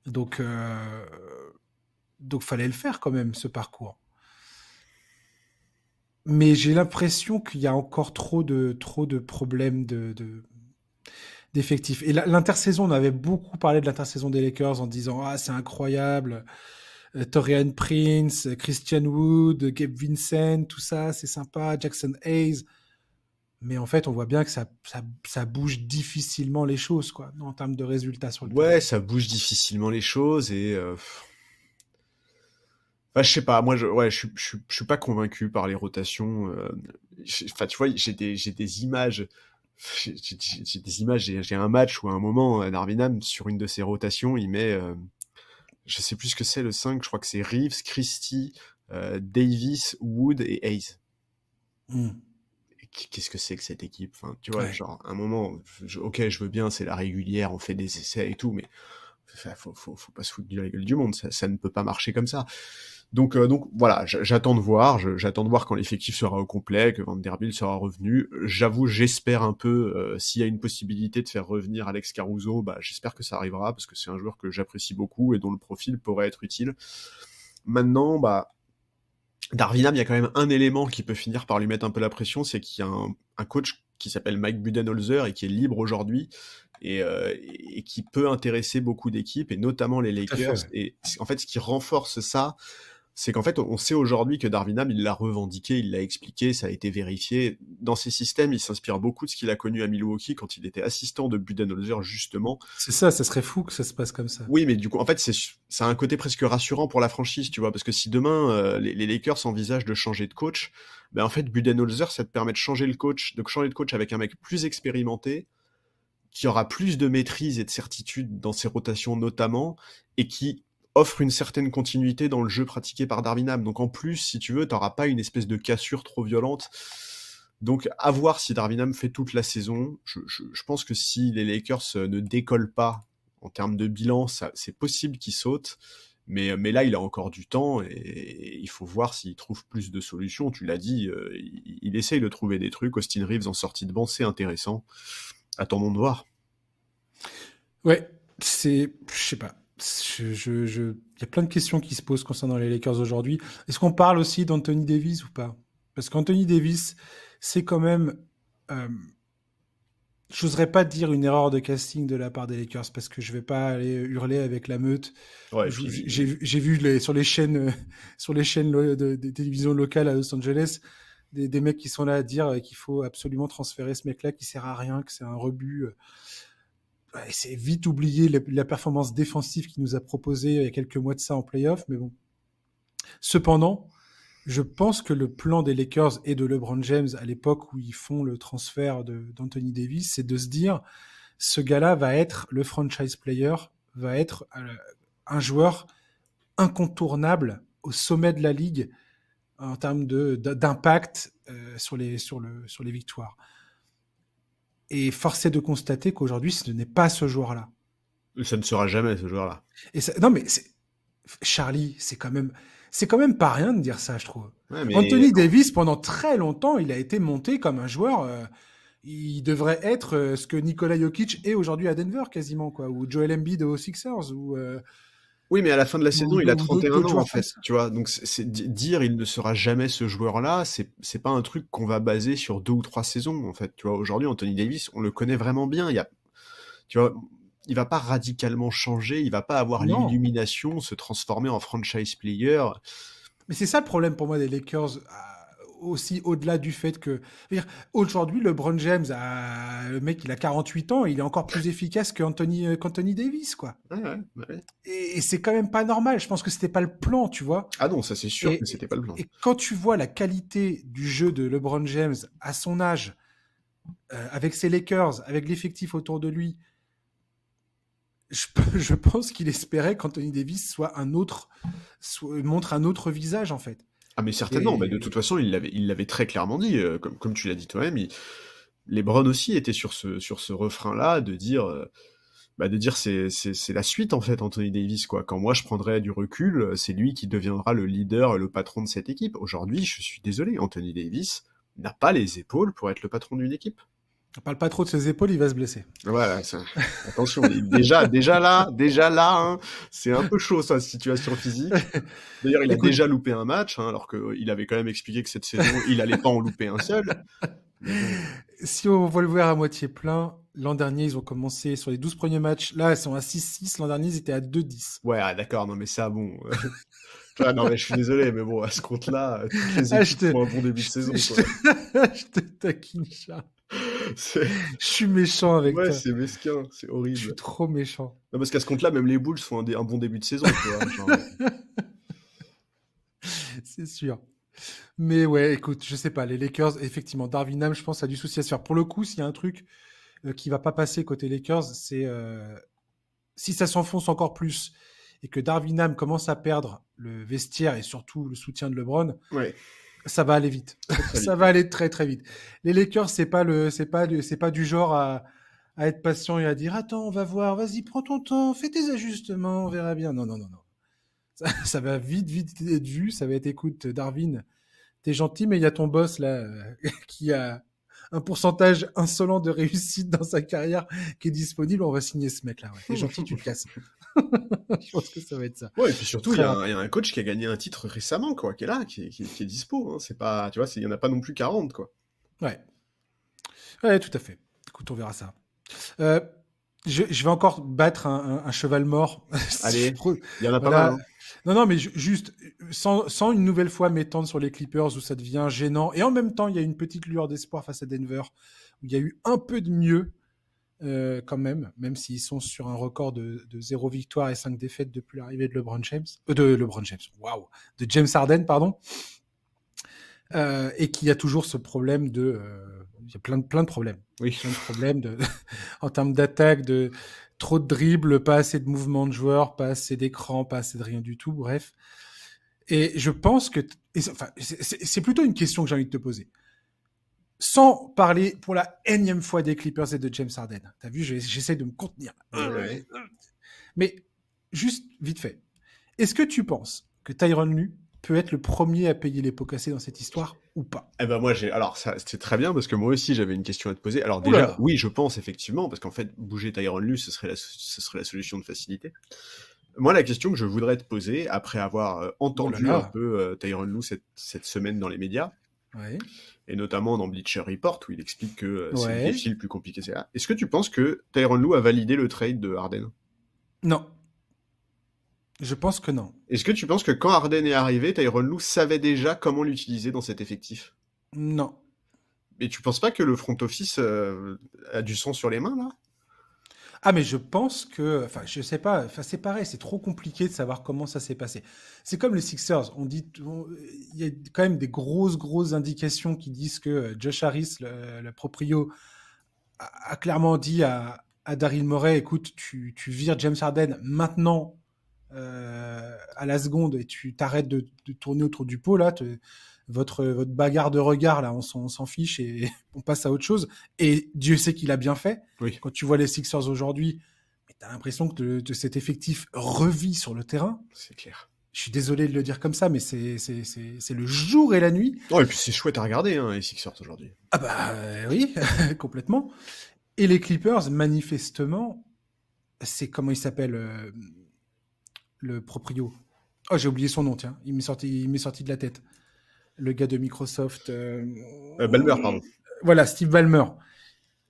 Donc, fallait le faire quand même, ce parcours. Mais j'ai l'impression qu'il y a encore trop de problèmes d'effectifs. Et l'intersaison, on avait beaucoup parlé de l'intersaison des Lakers en disant « Ah, c'est incroyable !» Taurean Prince, Christian Wood, Gabe Vincent, tout ça, c'est sympa, Jackson Hayes. Mais en fait, on voit bien que ça bouge difficilement les choses, quoi, en termes de résultats sur le terrain. Ouais, ça bouge difficilement les choses et... Enfin, je sais pas, moi, je suis pas convaincu par les rotations. Enfin, tu vois, j'ai des images... J'ai un match où à un moment, Darvin Ham, sur une de ses rotations, il met... je sais plus ce que c'est le 5, je crois que c'est Reeves, Christie, Davis, Wood et Hayes. Qu'est-ce que c'est que cette équipe? Enfin, tu vois, genre, à un moment, ok, je veux bien, c'est la régulière, on fait des essais et tout, mais faut pas se foutre de la gueule du monde, ça ne peut pas marcher comme ça. Donc voilà, j'attends de voir quand l'effectif sera au complet, que Vanderbilt sera revenu. J'avoue, j'espère un peu, s'il y a une possibilité de faire revenir Alex Caruso, bah j'espère que ça arrivera, parce que c'est un joueur que j'apprécie beaucoup et dont le profil pourrait être utile. Maintenant, bah Darvin Ham, il y a quand même un élément qui peut finir par lui mettre un peu la pression, c'est qu'il y a un coach qui s'appelle Mike Budenholzer et qui est libre aujourd'hui et qui peut intéresser beaucoup d'équipes et notamment les Lakers. Et en fait, ce qui renforce ça, c'est qu'en fait, on sait aujourd'hui que Darvin Ham, il l'a revendiqué, il l'a expliqué, ça a été vérifié. Dans ses systèmes, il s'inspire beaucoup de ce qu'il a connu à Milwaukee quand il était assistant de Budenholzer, justement. C'est ça serait fou que ça se passe comme ça. Oui, mais du coup, en fait, ça a un côté presque rassurant pour la franchise, tu vois, parce que si demain, les Lakers envisagent de changer de coach, ben en fait, Budenholzer, ça te permet de changer de coach avec un mec plus expérimenté, qui aura plus de maîtrise et de certitude dans ses rotations notamment, et qui offre une certaine continuité dans le jeu pratiqué par Darvin Ham. Donc en plus, si tu veux, t'auras pas une espèce de cassure trop violente. Donc à voir si Darvin Ham fait toute la saison. Je pense que si les Lakers ne décollent pas en termes de bilan, c'est possible qu'il saute. Mais là, il a encore du temps et il faut voir s'il trouve plus de solutions. Tu l'as dit, il essaye de trouver des trucs. Austin Reeves en sortie de banc, c'est intéressant. Attendons de voir. Ouais, je sais pas. Il y a plein de questions qui se posent concernant les Lakers aujourd'hui. Est-ce qu'on parle aussi d'Anthony Davis ou pas? Parce qu'Anthony Davis, c'est quand même, j'oserais pas dire une erreur de casting de la part des Lakers parce que je vais pas aller hurler avec la meute. Ouais, j'ai vu sur les chaînes de télévision locales à Los Angeles des mecs qui sont là à dire qu'il faut absolument transférer ce mec-là qui sert à rien, que c'est un rebut. C'est vite oublié la performance défensive qu'il nous a proposée il y a quelques mois de ça en playoff, mais bon. Cependant, je pense que le plan des Lakers et de LeBron James à l'époque où ils font le transfert d'Anthony Davis, c'est de se dire, ce gars-là va être le franchise player, va être un joueur incontournable au sommet de la ligue en termes d'impact sur les victoires. Et force est de constater qu'aujourd'hui, ce n'est pas ce joueur-là. Ça ne sera jamais ce joueur-là. Non, mais Charlie, c'est quand même pas rien de dire ça, je trouve. Ouais, mais... Anthony Davis, pendant très longtemps, il a été monté comme un joueur. Il devrait être ce que Nikola Jokic est aujourd'hui à Denver, quasiment, quoi, ou Joel Embiid aux Sixers, ou. Oui, mais à la fin de la saison, il a 31 ans, en fait, tu vois. Donc, dire il ne sera jamais ce joueur-là, c'est pas un truc qu'on va baser sur 2 ou 3 saisons, en fait. Tu vois, aujourd'hui, Anthony Davis, on le connaît vraiment bien. Tu vois, il va pas radicalement changer, il va pas avoir l'illumination, se transformer en franchise player. Mais c'est ça le problème pour moi des Lakers, aussi au-delà du fait que... Aujourd'hui, LeBron James, le mec, il a 48 ans, il est encore plus efficace qu'Anthony Davis, quoi. Ouais. Et c'est quand même pas normal. Je pense que c'était pas le plan, tu vois. Ah non, ça c'est sûr que c'était pas le plan. Et quand tu vois la qualité du jeu de LeBron James à son âge, avec ses Lakers, avec l'effectif autour de lui, je pense qu'il espérait qu'Anthony Davis montre un autre visage, en fait. Ah mais certainement, mais de toute façon, il l'avait très clairement dit, comme tu l'as dit toi-même, LeBron aussi était sur ce refrain-là de dire c'est la suite en fait, Anthony Davis, quoi. Quand moi je prendrai du recul, c'est lui qui deviendra le leader, le patron de cette équipe. Aujourd'hui, je suis désolé, Anthony Davis n'a pas les épaules pour être le patron d'une équipe. On parle pas trop de ses épaules, il va se blesser. Voilà, attention, déjà là, hein, c'est un peu chaud sa situation physique. D'ailleurs, il a déjà loupé un match, hein, alors qu'il avait quand même expliqué que cette saison, il allait pas en louper un seul. Si on voit le verre à moitié plein, l'an dernier, ils ont commencé sur les 12 premiers matchs. Là, ils sont à 6-6. L'an dernier, ils étaient à 2-10. Ouais, d'accord, non mais ça, bon... non mais je suis désolé, mais bon, à ce compte-là, toutes les équipes font un bon début de saison. Je te taquine, chat. Je suis méchant avec toi. Ouais, c'est mesquin, c'est horrible. Je suis trop méchant. Non, parce qu'à ce compte-là, même les Bulls font un bon début de saison, tu vois. Genre... C'est sûr. Mais ouais, écoute, je sais pas, les Lakers, effectivement, Darvin Ham, je pense, a du souci à se faire. Pour le coup, s'il y a un truc qui va pas passer côté Lakers, c'est si ça s'enfonce encore plus et que Darvin Ham commence à perdre le vestiaire et surtout le soutien de LeBron, ouais. Ça va aller vite. Ça va aller très très vite. Les Lakers, c'est pas du genre à être patient et à dire attends, on va voir, vas-y, prends ton temps, fais tes ajustements, on verra bien. Non. Ça va vite être vu. Ça va être écoute, Darvin, t'es gentil, mais il y a ton boss là qui a un pourcentage insolent de réussite dans sa carrière qui est disponible. On va signer ce mec là. Ouais. T'es gentil, tu te casses. Je pense que ça va être ça. Ouais, et puis surtout, il y a un coach qui a gagné un titre récemment, quoi, qui est là, qui est dispo. Hein. C'est pas, tu vois, il y en a pas non plus 40, quoi. Ouais, tout à fait. Écoute, on verra ça. Je vais encore battre un cheval mort. Allez, il y en a pas mal. Hein. Non, mais juste, sans une nouvelle fois m'étendre sur les Clippers où ça devient gênant. Et en même temps, il y a une petite lueur d'espoir face à Denver, où il y a eu un peu de mieux, quand même s'ils sont sur un record de 0 victoire et 5 défaites depuis l'arrivée de LeBron James. Waouh. De James Harden, pardon. Et qu'il y a toujours ce problème il y a plein de problèmes. Oui. Plein de problèmes en termes d'attaque, de trop de dribbles, pas assez de mouvements de joueurs, pas assez d'écran, pas assez de rien du tout, bref. Et je pense que, c'est plutôt une question que j'ai envie de te poser. Sans parler pour la énième fois des Clippers et de James Harden. T'as vu, j'essaie de me contenir. Ouais. Mais juste vite fait, est-ce que tu penses que Tyronn Lue peut être le premier à payer les pots cassés dans cette histoire ou pas? Eh ben moi alors ça c'est très bien parce que moi aussi j'avais une question à te poser. Alors déjà oui je pense effectivement parce qu'en fait bouger Tyronn Lue ce serait la solution de facilité. Moi la question que je voudrais te poser après avoir entendu un peu Tyronn Lue cette semaine dans les médias. Ouais. Et notamment dans Bleacher Report où il explique que c'est le défi le plus compliqué c'est là. Est-ce que tu penses que Tyronn Lue a validé le trade de Harden? Non. Je pense que non. Est-ce que tu penses que quand Harden est arrivé, Tyronn Lue savait déjà comment l'utiliser dans cet effectif? Non. Mais tu penses pas que le front office a du sang sur les mains là? Ah mais je pense que, je sais pas, c'est pareil, c'est trop compliqué de savoir comment ça s'est passé. C'est comme les Sixers, il y a quand même des grosses indications qui disent que Josh Harris, le proprio, a clairement dit à Daryl Morey, écoute, tu vires James Harden maintenant à la seconde et tu t'arrêtes de tourner autour du pot là. Votre bagarre de regard là, on s'en fiche et on passe à autre chose. Et Dieu sait qu'il a bien fait. Oui. Quand tu vois les Sixers aujourd'hui, t'as l'impression que cet effectif revit sur le terrain. C'est clair. Je suis désolé de le dire comme ça, mais c'est le jour et la nuit. Oh, et puis c'est chouette à regarder, hein, les Sixers aujourd'hui. Ah bah oui, complètement. Et les Clippers, manifestement, c'est comment il s'appelle le proprio. Oh, j'ai oublié son nom, tiens. Il m'est sorti de la tête. Le gars de Microsoft. Ballmer, pardon. Voilà, Steve Ballmer,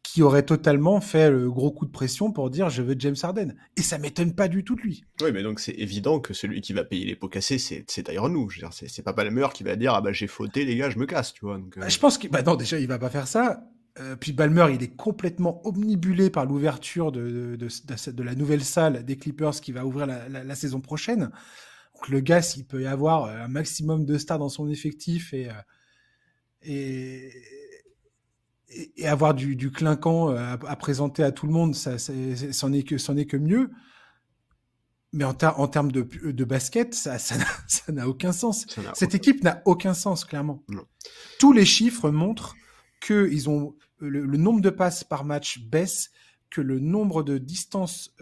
qui aurait totalement fait le gros coup de pression pour dire je veux James Harden. Et ça m'étonne pas du tout de lui. Oui, mais donc c'est évident que celui qui va payer les pots cassés, c'est Tyronn Lue. Je veux dire, c'est pas Ballmer qui va dire ah bah j'ai fauté les gars, je me casse, tu vois. Donc, je pense que non, déjà il va pas faire ça. Puis Ballmer, il est complètement omnibulé par l'ouverture de la nouvelle salle des Clippers qui va ouvrir la saison prochaine. Donc le gars, s'il peut y avoir un maximum de stars dans son effectif et avoir du clinquant à présenter à tout le monde, c'en est que mieux. Mais en termes de basket, ça n'a aucun sens. Cette équipe n'a aucun sens, clairement. Non. Tous les chiffres montrent que le nombre de passes par match baisse, que le nombre de distances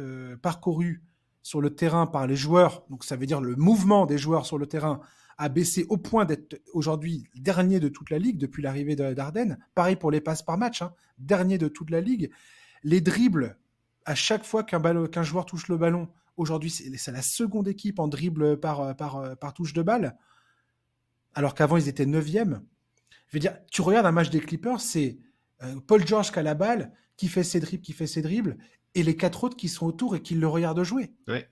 parcourues sur le terrain par les joueurs, donc ça veut dire le mouvement des joueurs sur le terrain, a baissé au point d'être aujourd'hui dernier de toute la ligue depuis l'arrivée d'Harden. Pareil pour les passes par match, hein, dernier de toute la ligue. Les dribbles, à chaque fois qu'un joueur touche le ballon, aujourd'hui c'est la seconde équipe en dribble par touche de balle, alors qu'avant ils étaient 9e. Je veux dire, tu regardes un match des Clippers, c'est Paul George qui a la balle, qui fait ses dribbles, et les 4 autres qui sont autour et qui le regardent jouer. Ouais.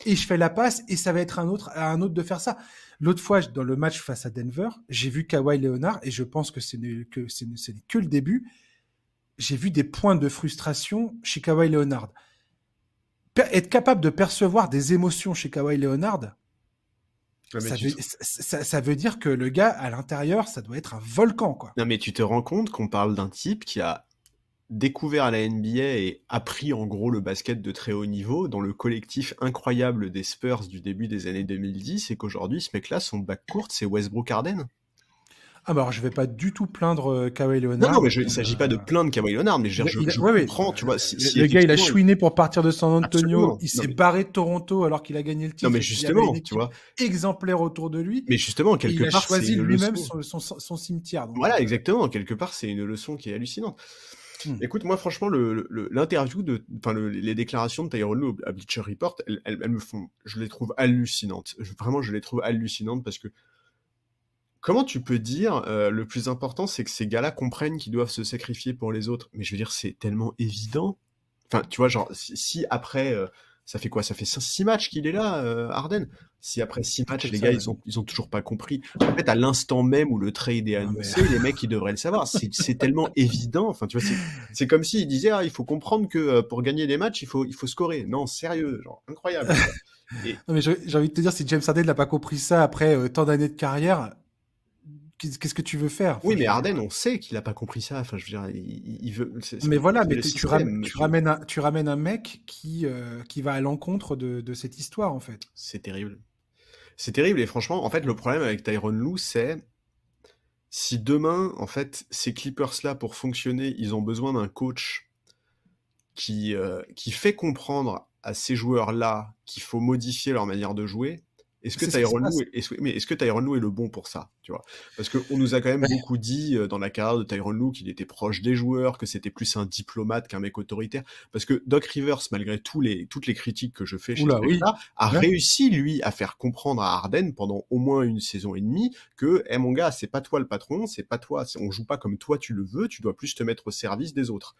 Et je fais la passe, et ça va être à un autre de faire ça. L'autre fois, dans le match face à Denver, j'ai vu Kawhi Leonard, et je pense que ce n'est que le début, j'ai vu des points de frustration chez Kawhi Leonard. Être capable de percevoir des émotions chez Kawhi Leonard, ça veut dire que le gars, à l'intérieur, ça doit être un volcan, quoi. Non, mais tu te rends compte qu'on parle d'un type qui a découvert à la NBA et appris en gros le basket de très haut niveau dans le collectif incroyable des Spurs du début des années 2010 et qu'aujourd'hui, ce mec-là, son backcourt, c'est Westbrook Harden. Ah bah alors je vais pas du tout plaindre Kawhi Leonard. Non, mais il s'agit pas de plaindre Kawhi Leonard, mais je comprends, tu vois. Le gars, il a chouiné pour partir de San Antonio, il s'est barré de Toronto alors qu'il a gagné le titre. Non, mais justement, tu vois. Exemplaire autour de lui. Mais justement, quelque part, il a choisi lui-même son cimetière. Donc voilà, exactement. Quelque part, c'est une leçon qui est hallucinante. Écoute, moi, franchement, l'interview les déclarations de Tyronn Lue à Bleacher Report, elles me font, je les trouve hallucinantes. Vraiment, je les trouve hallucinantes parce que comment tu peux dire le plus important, c'est que ces gars-là comprennent qu'ils doivent se sacrifier pour les autres. Mais je veux dire, c'est tellement évident. Enfin, tu vois, genre, si après Ça fait quoi? Ça fait 6 matchs qu'il est là, Harden. Si après 6 matchs, les ça, gars, ouais. ils ont toujours pas compris. En fait, à l'instant même où le trade est annoncé, les mecs, ils devraient le savoir. C'est tellement évident. Enfin, tu vois, c'est comme s'ils disaient, il faut comprendre que pour gagner des matchs, il faut scorer. Non, sérieux, genre, incroyable. Et... Non, mais j'ai envie de te dire, si James Harden n'a pas compris ça après tant d'années de carrière, qu'est-ce que tu veux faire? Enfin, Oui, mais Harden, on sait qu'il a pas compris ça. Enfin, je veux dire, il veut. Mais voilà, mais le tu système, tu ramènes un mec qui va à l'encontre de cette histoire, en fait. C'est terrible. C'est terrible, et franchement, en fait, le problème avec Tyronn Lue, c'est si demain, en fait, ces Clippers-là, pour fonctionner, ils ont besoin d'un coach qui fait comprendre à ces joueurs-là qu'il faut modifier leur manière de jouer. Est-ce que Tyronn Lue est le bon pour ça, tu vois? Parce qu'on nous a quand même beaucoup dit dans la carrière de Tyronn Lue qu'il était proche des joueurs, que c'était plus un diplomate qu'un mec autoritaire. Parce que Doc Rivers, malgré toutes les critiques que je fais chez ce mec-là, a réussi, lui, à faire comprendre à Harden pendant au moins 1 saison et demie que, mon gars, c'est pas toi le patron, c'est pas toi, on joue pas comme toi tu le veux, tu dois plus te mettre au service des autres.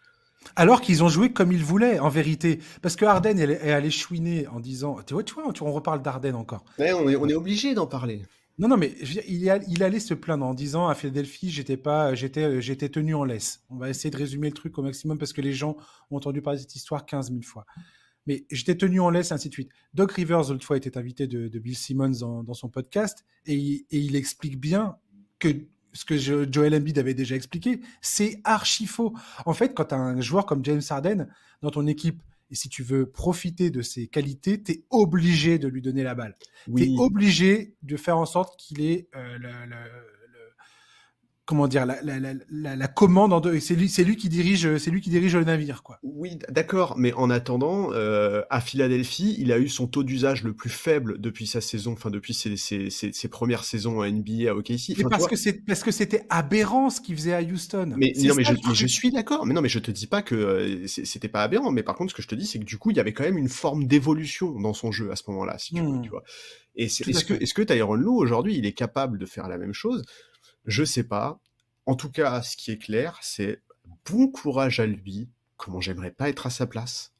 Alors qu'ils ont joué comme ils voulaient, en vérité. Parce que Harden est allé chouiner en disant, tu vois, on reparle d'Harden encore. Ouais, on est obligé d'en parler. Non, mais je veux dire, il allait se plaindre en disant à Philadelphie, j'étais tenu en laisse. On va essayer de résumer le truc au maximum parce que les gens ont entendu parler de cette histoire 15 000 fois. Mais j'étais tenu en laisse, ainsi de suite. Doc Rivers, l'autre fois, était invité de Bill Simmons dans son podcast et il explique bien que ce que Joel Embiid avait déjà expliqué, c'est archi faux. En fait, quand tu as un joueur comme James Harden dans ton équipe, et si tu veux profiter de ses qualités, tu es obligé de lui donner la balle. Oui. Tu es obligé de faire en sorte qu'il ait comment dire, la commande c'est lui qui dirige le navire, quoi. Oui, d'accord, mais en attendant, à Philadelphie, il a eu son taux d'usage le plus faible depuis sa saison, enfin depuis ses premières saisons à NBA à OKC. Mais parce que c'était aberrant ce qu'il faisait à Houston. Mais je suis d'accord. Mais non, mais je te dis pas que c'était pas aberrant. Mais par contre, ce que je te dis, c'est que du coup, il y avait quand même une forme d'évolution dans son jeu à ce moment-là, si tu veux, tu vois. Et est-ce que Tyronn Lue aujourd'hui, il est capable de faire la même chose? Je sais pas. En tout cas, ce qui est clair, c'est bon courage à lui. Comment j'aimerais pas être à sa place.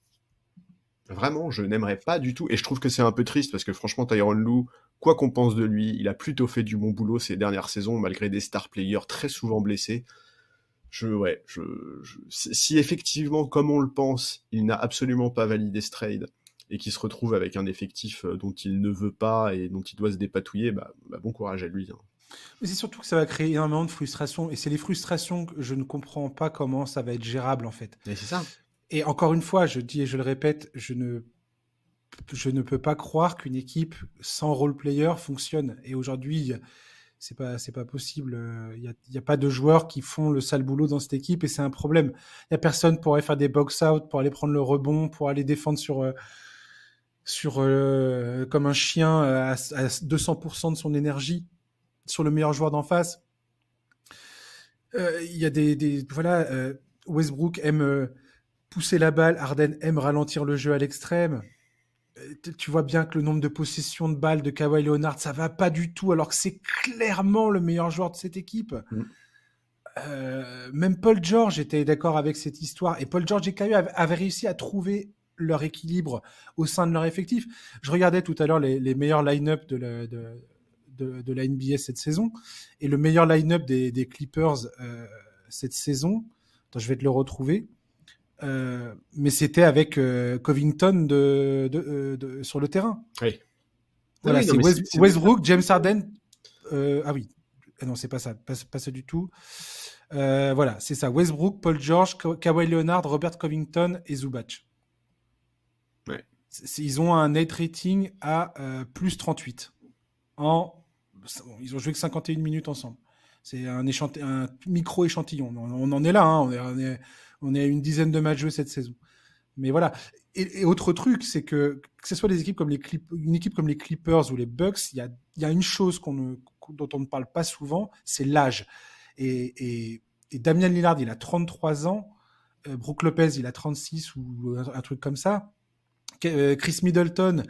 Vraiment, je n'aimerais pas du tout. Et je trouve que c'est un peu triste parce que franchement, Tyronn Lue, quoi qu'on pense de lui, il a plutôt fait du bon boulot ces dernières saisons, malgré des star players très souvent blessés. Si effectivement, comme on le pense, il n'a absolument pas validé ce trade et qu'il se retrouve avec un effectif dont il ne veut pas et dont il doit se dépatouiller, bon courage à lui. Hein. Mais c'est surtout que ça va créer énormément de frustration. Et c'est les frustrations que je ne comprends pas comment ça va être gérable, en fait. Et c'est ça. Et encore une fois, je dis et je le répète, je ne peux pas croire qu'une équipe sans role-player fonctionne. Et aujourd'hui, c'est pas possible. Il y a pas de joueurs qui font le sale boulot dans cette équipe et c'est un problème. Il y a personne pour aller faire des box-out, pour aller prendre le rebond, pour aller défendre comme un chien à 200% de son énergie sur le meilleur joueur d'en face. Il y a Westbrook aime pousser la balle, Harden aime ralentir le jeu à l'extrême. Tu vois bien que le nombre de possessions de balles de Kawhi Leonard, ça va pas du tout, alors que c'est clairement le meilleur joueur de cette équipe. Même Paul George était d'accord avec cette histoire, et Paul George et Kawhi avaient réussi à trouver leur équilibre au sein de leur effectif. Je regardais tout à l'heure les meilleurs line-up de la NBA cette saison, et le meilleur line-up des Clippers cette saison, attends, je vais te le retrouver, mais c'était avec Covington sur le terrain. Oui. Voilà, oui, c'est Westbrook, James Harden. Non, c'est pas ça, pas ça du tout. Voilà, c'est ça. Westbrook, Paul George, Kawhi Leonard, Robert Covington et Zubac. Ouais. Ils ont un net rating à plus 38. Ils ont joué que 51 minutes ensemble. C'est un micro-échantillon. On en est là, hein. On est à une dizaine de matchs joués cette saison. Mais voilà. Et autre truc, c'est que ce soit une équipe comme les Clippers ou les Bucks, il y a une chose dont on ne parle pas souvent, c'est l'âge. Et Damian Lillard, il a 33 ans. Brook Lopez, il a 36 ou un truc comme ça. Chris Middleton,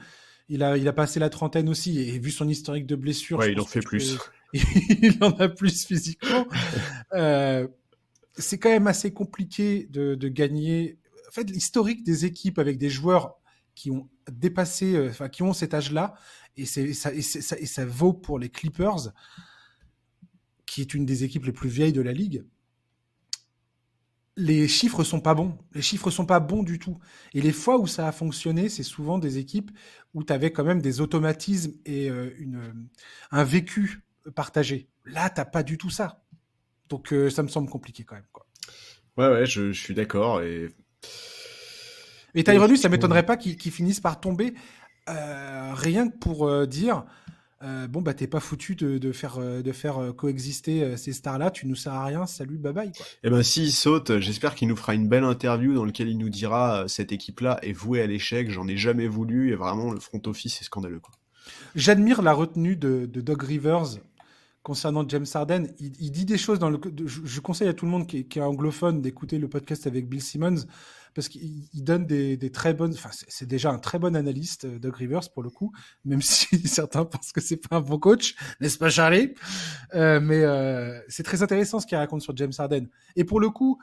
il a passé la trentaine aussi. Et vu son historique de blessures... Ouais, il en fait plus. Il en a plus physiquement. C'est quand même assez compliqué de gagner. En fait, l'historique des équipes avec des joueurs qui ont dépassé, qui ont cet âge-là, et ça vaut pour les Clippers, qui est une des équipes les plus vieilles de la ligue. Les chiffres sont pas bons. Les chiffres sont pas bons du tout. Et les fois où ça a fonctionné, c'est souvent des équipes où tu avais quand même des automatismes et un vécu partagé. Là, t'as pas du tout ça. Donc, ça me semble compliqué quand même, quoi. Ouais, je suis d'accord. Et Tyronn Lue, ça m'étonnerait pas qu'il finisse par tomber rien que pour dire t'es pas foutu de faire coexister ces stars-là, tu nous sers à rien, salut, bye bye, quoi. Eh ben, s'il saute, j'espère qu'il nous fera une belle interview dans laquelle il nous dira cette équipe-là est vouée à l'échec, j'en ai jamais voulu, et vraiment, le front office est scandaleux, quoi. J'admire la retenue de Doug Rivers concernant James Harden. Il dit des choses je conseille à tout le monde qui est anglophone d'écouter le podcast avec Bill Simmons, parce qu'il donne des très bonnes, c'est déjà un très bon analyste, Doug Rivers, pour le coup, même si certains pensent que c'est pas un bon coach, n'est-ce pas, Charlie? Mais c'est très intéressant ce qu'il raconte sur James Harden. Et pour le coup,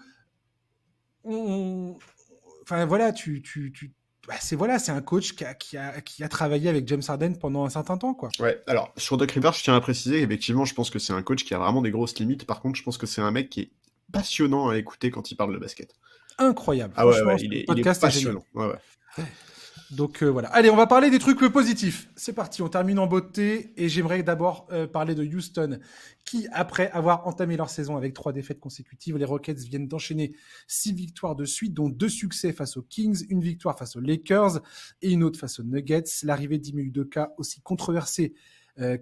c'est un coach qui a travaillé avec James Harden pendant un certain temps, quoi. Ouais, alors, sur Doc Rivers, je tiens à préciser, effectivement, je pense que c'est un coach qui a vraiment des grosses limites. Par contre, je pense que c'est un mec qui est passionnant à écouter quand il parle de basket. Incroyable. Ah ouais, il est passionnant. Ouais. Donc voilà. Allez, on va parler des trucs positifs. C'est parti, on termine en beauté. Et j'aimerais d'abord parler de Houston, qui, après avoir entamé leur saison avec 3 défaites consécutives, les Rockets viennent d'enchaîner 6 victoires de suite, dont 2 succès face aux Kings, une victoire face aux Lakers et une autre face aux Nuggets. L'arrivée d'Ime Udoka, aussi controversée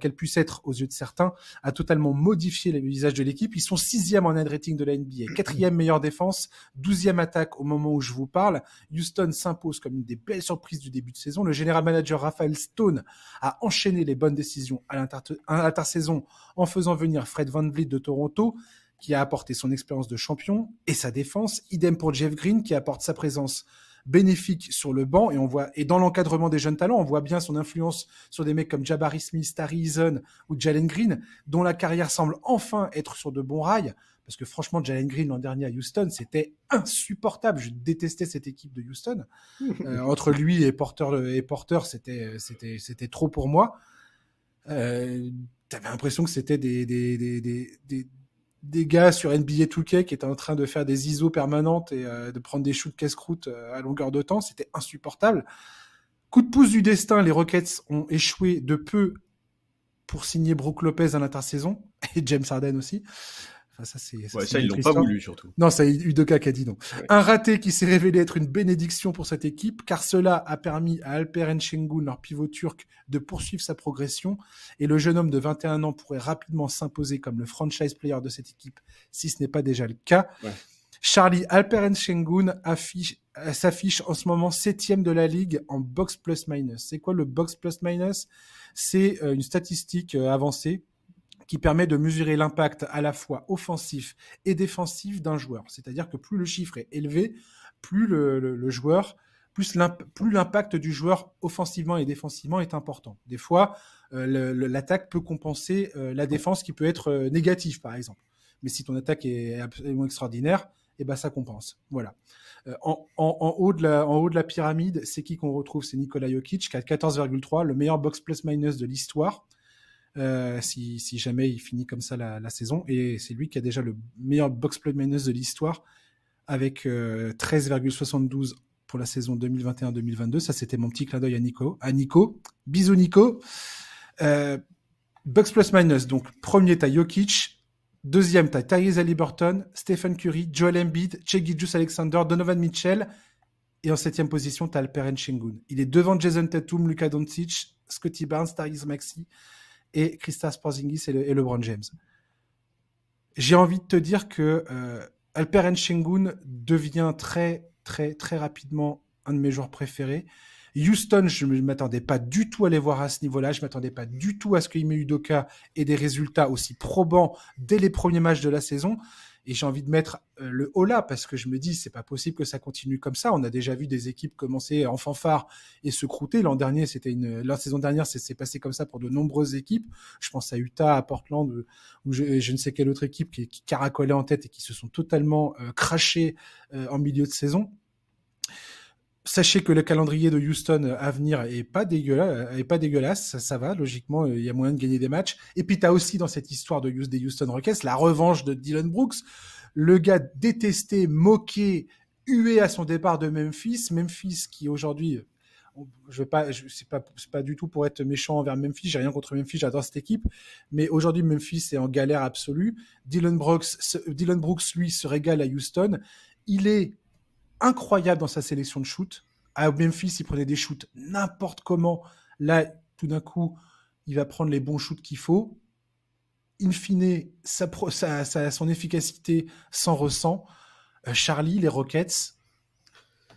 qu'elle puisse être aux yeux de certains, a totalement modifié le visage de l'équipe. Ils sont 6e en net rating de la NBA, 4e meilleure défense, 12e attaque au moment où je vous parle. Houston s'impose comme une des belles surprises du début de saison. Le général manager Raphaël Stone a enchaîné les bonnes décisions à l'intersaison en faisant venir Fred VanVleet de Toronto, qui a apporté son expérience de champion et sa défense. Idem pour Jeff Green, qui apporte sa présence bénéfique sur le banc, et dans l'encadrement des jeunes talents, on voit bien son influence sur des mecs comme Jabari Smith, Tari Eason ou Jalen Green, dont la carrière semble enfin être sur de bons rails, parce que franchement, Jalen Green l'an dernier à Houston, c'était insupportable. Je détestais cette équipe de Houston. Entre lui et Porter, c'était trop pour moi. T'avais l'impression que c'était des gars sur NBA 2K qui étaient en train de faire des ISO permanentes et de prendre des shoots casse-croûte à longueur de temps. C'était insupportable. Coup de pouce du destin, les Rockets ont échoué de peu pour signer Brook Lopez à l'intersaison, et James Harden aussi. Ça, ils l'ont pas voulu, surtout. Non, c'est Udoka qui a dit non. Ouais. Un raté qui s'est révélé être une bénédiction pour cette équipe, car cela a permis à Alperen Şengün, leur pivot turc, de poursuivre sa progression, et le jeune homme de 21 ans pourrait rapidement s'imposer comme le franchise player de cette équipe, si ce n'est pas déjà le cas. Ouais. Charlie, Alperen Şengün s'affiche en ce moment 7e de la ligue en box plus minus. C'est quoi le box plus minus? C'est une statistique avancée qui permet de mesurer l'impact à la fois offensif et défensif d'un joueur. C'est-à-dire que plus le chiffre est élevé, plus le joueur, plus l'impact du joueur offensivement et défensivement est important. Des fois, l'attaque peut compenser la défense qui peut être négative, par exemple. Mais si ton attaque est absolument extraordinaire, eh ben ça compense. Voilà. En haut de la pyramide, c'est qui qu'on retrouve? C'est Nikola Jokic qui a 14,3, le meilleur box plus minus de l'histoire. Si jamais il finit comme ça la saison, et c'est lui qui a déjà le meilleur box plus minus de l'histoire avec 13,72 pour la saison 2021-2022. Ça, c'était mon petit clin d'œil à Nico. Bisous Nico. Box plus minus, donc premier t'as Jokic, deuxième t'as Tyrese Haliburton, Stephen Curry, Joel Embiid, Shai Gilgeous-Alexander, Donovan Mitchell, et en 7e position t'as Alperen Şengün. Il est devant Jason Tatum, Luka Doncic, Scottie Barnes, Tyrese Maxey et Kristaps Porzingis et LeBron James. J'ai envie de te dire que Alperen Şengün devient très, très, très rapidement un de mes joueurs préférés. Houston, je ne m'attendais pas du tout à les voir à ce niveau-là. Je ne m'attendais pas du tout à ce que Ime Udoka ait des résultats aussi probants dès les premiers matchs de la saison. Et j'ai envie de mettre le haut là, parce que je me dis, c'est pas possible que ça continue comme ça. On a déjà vu des équipes commencer en fanfare et se croûter. La saison dernière, c'est passé comme ça pour de nombreuses équipes. Je pense à Utah, à Portland, ou je ne sais quelle autre équipe qui caracolait en tête et qui se sont totalement crachés en milieu de saison. Sachez que le calendrier de Houston à venir est pas dégueulasse, ça va, logiquement, il y a moyen de gagner des matchs. Et puis t'as aussi dans cette histoire des Houston Rockets la revanche de Dylan Brooks, le gars détesté, moqué, hué à son départ de Memphis. Memphis qui aujourd'hui, c'est pas du tout pour être méchant envers Memphis, j'ai rien contre Memphis, j'adore cette équipe, mais aujourd'hui Memphis est en galère absolue. Dylan Brooks, lui, se régale à Houston. Il est incroyable dans sa sélection de shoot. À Memphis, il prenait des shoots n'importe comment. Là, tout d'un coup, il va prendre les bons shoots qu'il faut. In fine, son efficacité s'en ressent. Charlie, les Rockets,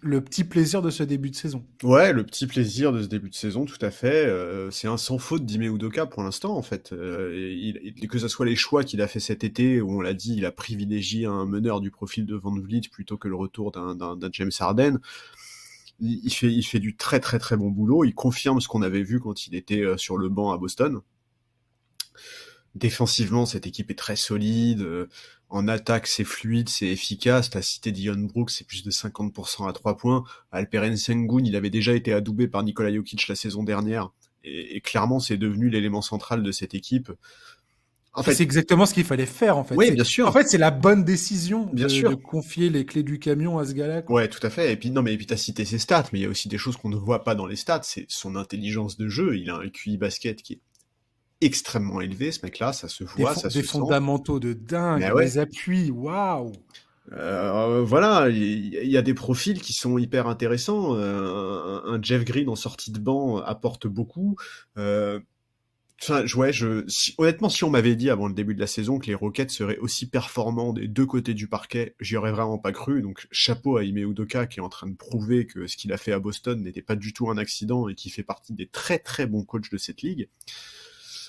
le petit plaisir de ce début de saison. Ouais, le petit plaisir de ce début de saison, tout à fait. C'est un sans faute d'Ime Udoka pour l'instant, en fait. Que ce soit les choix qu'il a fait cet été, où on l'a dit, il a privilégié un meneur du profil de Van Vliet plutôt que le retour d'un James Harden. Il fait du très très très bon boulot. Il confirme ce qu'on avait vu quand il était sur le banc à Boston. Défensivement, cette équipe est très solide. En attaque, c'est fluide, c'est efficace. T'as cité Dillon Brooks, c'est plus de 50% à 3 points. Alperen Sengun, il avait déjà été adoubé par Nikola Jokic la saison dernière. Et clairement, c'est devenu l'élément central de cette équipe. En fait, c'est exactement ce qu'il fallait faire, en fait. Oui, bien sûr. En fait, c'est la bonne décision de confier les clés du camion à ce gars-là. Ouais, tout à fait. Et puis, t'as cité ses stats, mais il y a aussi des choses qu'on ne voit pas dans les stats. C'est son intelligence de jeu. Il a un QI basket qui est extrêmement élevé, ce mec-là, ça se voit, ça se sent. Des fondamentaux de dingue, ouais. des appuis, waouh. Voilà, il y a des profils qui sont hyper intéressants. Un Jeff Green en sortie de banc apporte beaucoup. Honnêtement, si on m'avait dit avant le début de la saison que les Rockets seraient aussi performants des deux côtés du parquet, j'y aurais vraiment pas cru. Donc chapeau à Ime Udoka qui est en train de prouver que ce qu'il a fait à Boston n'était pas du tout un accident et qui fait partie des très très bons coachs de cette ligue.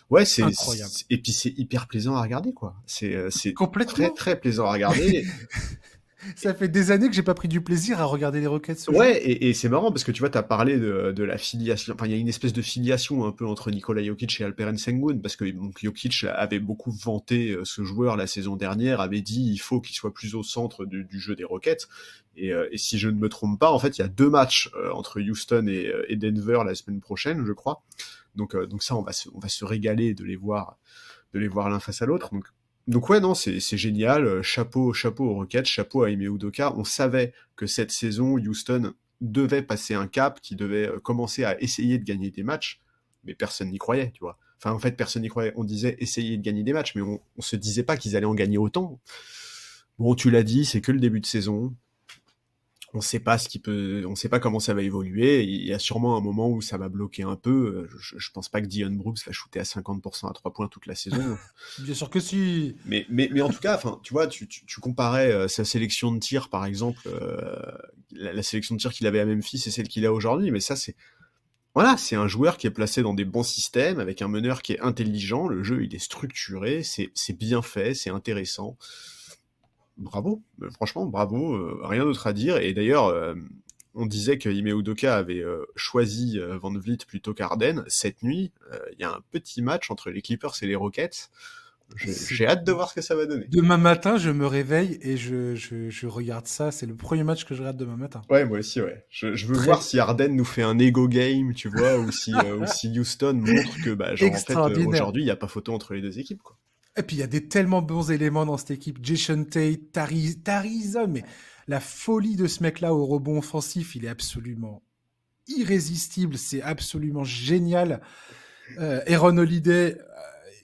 Ouais, c'est incroyable. Et puis c'est hyper plaisant à regarder, quoi. C'est très très plaisant à regarder. Ça fait des années que j'ai pas pris du plaisir à regarder les Rockets. Ouais, et c'est marrant parce que tu vois, t'as parlé de la filiation. Enfin, il y a une espèce de filiation un peu entre Nikola Jokic et Alperen Sengun parce que donc Jokic avait beaucoup vanté ce joueur la saison dernière, avait dit il faut qu'il soit plus au centre du jeu des Rockets. Et si je ne me trompe pas, en fait, il y a 2 matchs entre Houston et Denver la semaine prochaine, je crois. Donc ça, on va se régaler de les voir l'un face à l'autre. Donc ouais, non, c'est génial. Chapeau aux Rockets, chapeau à Ime Udoka. On savait que cette saison, Houston devait passer un cap, qui devait commencer à essayer de gagner des matchs, mais personne n'y croyait, tu vois. Enfin, en fait, personne n'y croyait. On disait essayer de gagner des matchs, mais on se disait pas qu'ils allaient en gagner autant. Bon, tu l'as dit, c'est que le début de saison. On sait pas comment ça va évoluer. Il y a sûrement un moment où ça va bloquer un peu. Je pense pas que Dillon Brooks va shooter à 50% à 3 points toute la saison. Bien sûr que si. Mais en tout cas, enfin, tu vois, tu comparais sa sélection de tir, par exemple, la sélection de tir qu'il avait à Memphis et celle qu'il a aujourd'hui. Mais ça, c'est un joueur qui est placé dans des bons systèmes, avec un meneur qui est intelligent. Le jeu, il est structuré, c'est bien fait, c'est intéressant. Bravo, franchement, bravo, rien d'autre à dire. Et d'ailleurs, on disait que Ime Udoka avait choisi Van Vliet plutôt qu'Harden. Cette nuit, il y a un petit match entre les Clippers et les Rockets. J'ai hâte de voir ce que ça va donner. Demain matin, je me réveille et je regarde ça. C'est le premier match que je regarde demain matin. Ouais, moi aussi, ouais. Je veux voir si Harden nous fait un ego game, tu vois, ou si Houston montre que, genre, en fait, aujourd'hui, il n'y a pas photo entre les deux équipes, quoi. Et puis il y a des tellement bons éléments dans cette équipe. Jason Tate, Tarizon, mais la folie de ce mec-là au rebond offensif, il est absolument irrésistible. C'est absolument génial. Aaron Holiday,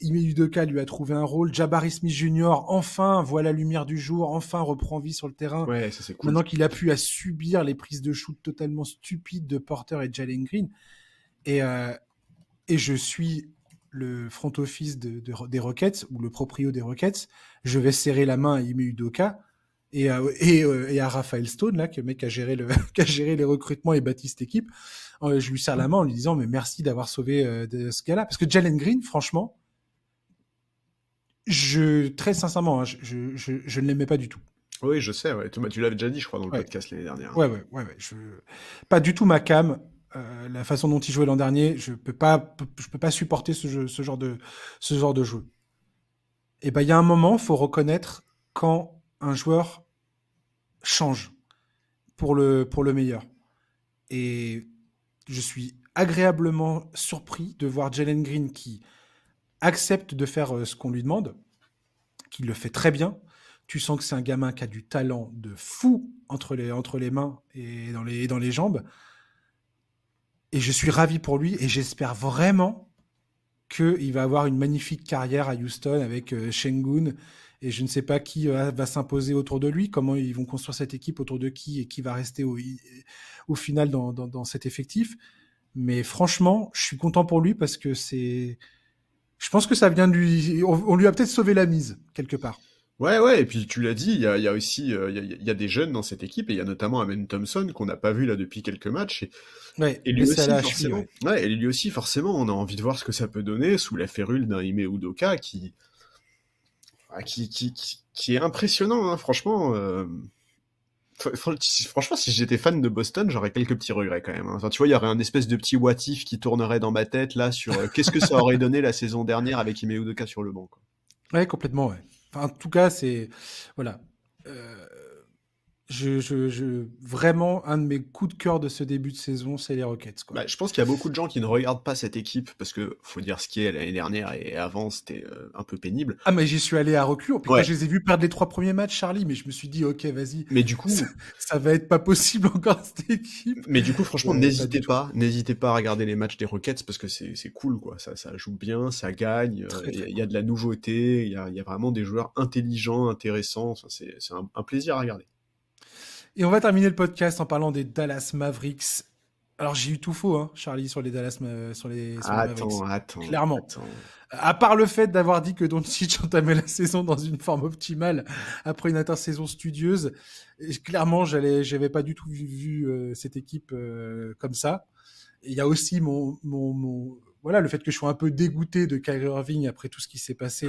Ime Udoka lui a trouvé un rôle. Jabari Smith Jr. enfin voit la lumière du jour, enfin reprend vie sur le terrain. Ouais, ça c'est cool. Maintenant qu'il a pu à subir les prises de shoot totalement stupides de Porter et Jalen Green. Et je suis le front office des Rockets ou le proprio des Rockets, je vais serrer la main à Ime Udoka et à Raphaël Stone, là, que le mec qui a géré les recrutements et bâti cette équipe. Je lui serre la main en lui disant mais merci d'avoir sauvé ce gars-là. Parce que Jalen Green, franchement, très sincèrement, je ne l'aimais pas du tout. Oui, je sais, ouais. Tu l'avais déjà dit, je crois, dans le podcast l'année dernière. Ouais. Pas du tout ma cam. La façon dont il jouait l'an dernier, je peux pas supporter ce genre de jeu. Et il y a un moment, faut reconnaître quand un joueur change pour le meilleur. Et je suis agréablement surpris de voir Jalen Green qui accepte de faire ce qu'on lui demande, qui le fait très bien. Tu sens que c'est un gamin qui a du talent de fou entre les mains et dans les jambes. Et je suis ravi pour lui et j'espère vraiment qu'il va avoir une magnifique carrière à Houston avec Şengün et je ne sais pas qui va s'imposer autour de lui, comment ils vont construire cette équipe autour de qui et qui va rester au final dans cet effectif. Mais franchement, je suis content pour lui parce que je pense que ça vient de lui, on lui a peut-être sauvé la mise quelque part. Ouais, et puis tu l'as dit, il y a aussi il y a des jeunes dans cette équipe, et il y a notamment Amen Thompson qu'on n'a pas vu là depuis quelques matchs, Ouais, et lui mais aussi ça l'a forcément, cheville, et lui aussi forcément, on a envie de voir ce que ça peut donner sous la férule d'un Ime Udoka qui est impressionnant, hein, franchement. Franchement, si j'étais fan de Boston, j'aurais quelques petits regrets quand même, hein. Enfin, tu vois, il y aurait un espèce de petit what if qui tournerait dans ma tête là sur qu'est-ce que ça aurait donné la saison dernière avec Ime Udoka sur le banc, quoi. Ouais, complètement, ouais. Enfin, en tout cas, voilà. Vraiment, un de mes coups de cœur de ce début de saison, c'est les Rockets, quoi. Bah, je pense qu'il y a beaucoup de gens qui ne regardent pas cette équipe parce que faut dire ce qui est, l'année dernière et avant c'était un peu pénible. Ah, mais j'y suis allé à reculons. Puis quand Ouais. je les ai vus perdre les 3 premiers matchs, Charlie, mais je me suis dit, ok, vas-y, Mais du coup, ça va être pas possible encore cette équipe. franchement, Pas du tout. n'hésitez pas à regarder les matchs des Rockets parce que c'est cool, quoi. Ça joue bien, ça gagne. Très, très Il y a cool. de la nouveauté, il y a vraiment des joueurs intelligents, intéressants. Enfin, c'est un plaisir à regarder. Et on va terminer le podcast en parlant des Dallas Mavericks. Alors, j'ai eu tout faux, hein, Charlie, sur les sur les Mavericks. Clairement. Attends. À part le fait d'avoir dit que Doncic entamait la saison dans une forme optimale après une intersaison studieuse, clairement, j'avais pas du tout vu cette équipe comme ça. Il y a aussi voilà, le fait que je sois un peu dégoûté de Kyrie Irving après tout ce qui s'est passé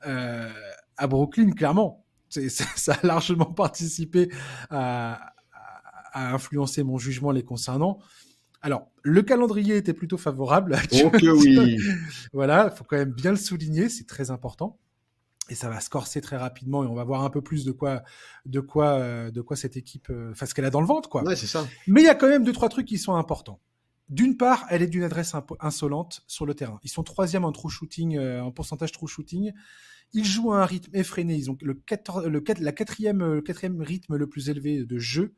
euh, à Brooklyn, clairement. Ça a largement participé à influencer mon jugement les concernant. Alors, le calendrier était plutôt favorable. Oh que oui. Voilà, il faut quand même bien le souligner, c'est très important. Et ça va se corser très rapidement et on va voir un peu plus de quoi cette équipe, enfin ce qu'elle a dans le ventre, quoi. Ouais, c'est ça. Mais il y a quand même 2-3 trucs qui sont importants. D'une part, elle est d'une adresse insolente sur le terrain. Ils sont 3e en true shooting, en pourcentage true shooting. Ils jouent à un rythme effréné. Ils ont le quatrième rythme le plus élevé de jeu.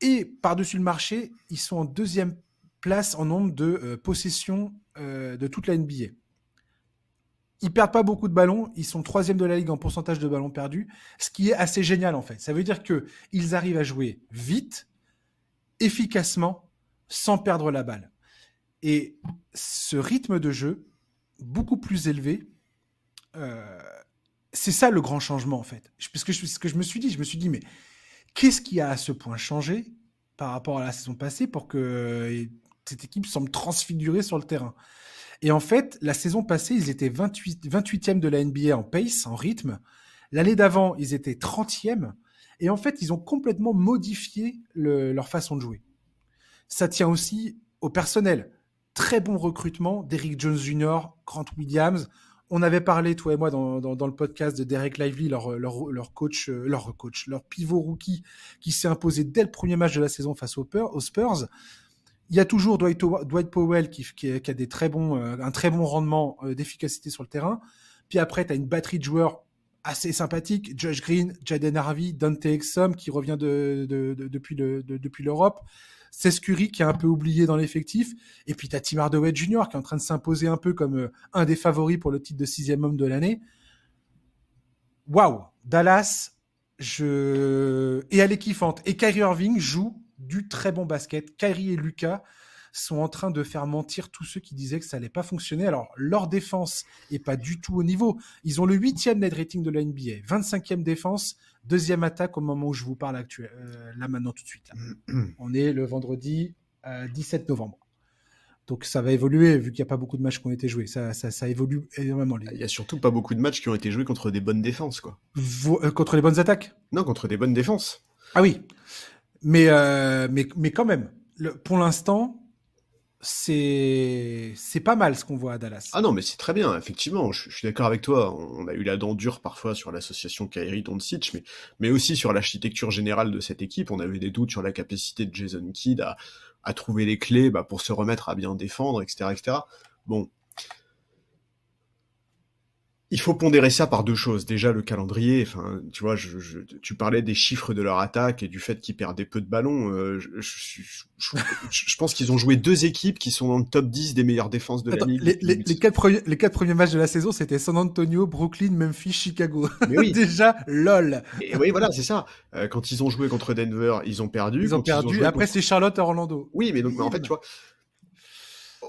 Et par-dessus le marché, ils sont en 2e place en nombre de possessions de toute la NBA. Ils perdent pas beaucoup de ballons. Ils sont 3e de la ligue en pourcentage de ballons perdus, ce qui est assez génial en fait. Ça veut dire que ils arrivent à jouer vite, efficacement, sans perdre la balle. Et ce rythme de jeu, beaucoup plus élevé, c'est ça le grand changement en fait. Parce que ce que je me suis dit, mais qu'est-ce qui a à ce point changé par rapport à la saison passée pour que cette équipe semble transfigurée sur le terrain? Et en fait, la saison passée, ils étaient 28e de la NBA en pace, en rythme. L'année d'avant, ils étaient 30e. Et en fait, ils ont complètement modifié leur façon de jouer. Ça tient aussi au personnel. Très bon recrutement d'Eric Jones Jr., Grant Williams. On avait parlé, toi et moi, dans le podcast de Derek Lively, leur pivot rookie qui s'est imposé dès le premier match de la saison face aux Spurs. Il y a toujours Dwight Powell qui a un très bon rendement d'efficacité sur le terrain. Puis après, tu as une batterie de joueurs assez sympathiques. Josh Green, Jaden Harvey, Dante Exum qui revient depuis l'Europe. Seth Curry qui est un peu oublié dans l'effectif. Et puis tu as Tim Hardaway Jr. qui est en train de s'imposer un peu comme un des favoris pour le titre de 6e homme de l'année. Waouh, Dallas, et elle est kiffante. Et Kyrie Irving joue du très bon basket. Kyrie et Lucas sont en train de faire mentir tous ceux qui disaient que ça allait pas fonctionner. Alors, leur défense est pas du tout au niveau. Ils ont le 8e net rating de la NBA, 25e défense, 2e attaque au moment où je vous parle là maintenant tout de suite. Là. On est le vendredi 17 novembre. Donc ça va évoluer vu qu'il n'y a pas beaucoup de matchs qui ont été joués. Ça évolue énormément. Il y a surtout pas beaucoup de matchs qui ont été joués contre des bonnes défenses, quoi. Contre les bonnes attaques? Non, contre des bonnes défenses. Ah oui. Mais quand même, pour l'instant, c'est pas mal ce qu'on voit à Dallas. Ah non, mais c'est très bien, effectivement, je suis d'accord avec toi. On a eu la dent dure parfois sur l'association Kyrie-Doncic, mais aussi sur l'architecture générale de cette équipe. On avait des doutes sur la capacité de Jason Kidd à trouver les clés pour se remettre à bien défendre, etc., etc. Bon, il faut pondérer ça par deux choses. Déjà, le calendrier. Enfin, tu vois, tu parlais des chiffres de leur attaque et du fait qu'ils perdaient peu de ballons. Je pense qu'ils ont joué deux équipes qui sont dans le top 10 des meilleures défenses de la Attends, ligue. les quatre premiers matchs de la saison, c'était San Antonio, Brooklyn, Memphis, Chicago. Mais oui. Déjà, lol. Et oui, voilà, c'est ça. Quand ils ont joué contre Denver, ils ont perdu. Ils ont Quand ils ont perdu. joué Après, contre... c'est Charlotte à Orlando. Oui, mais donc, en fait, tu vois,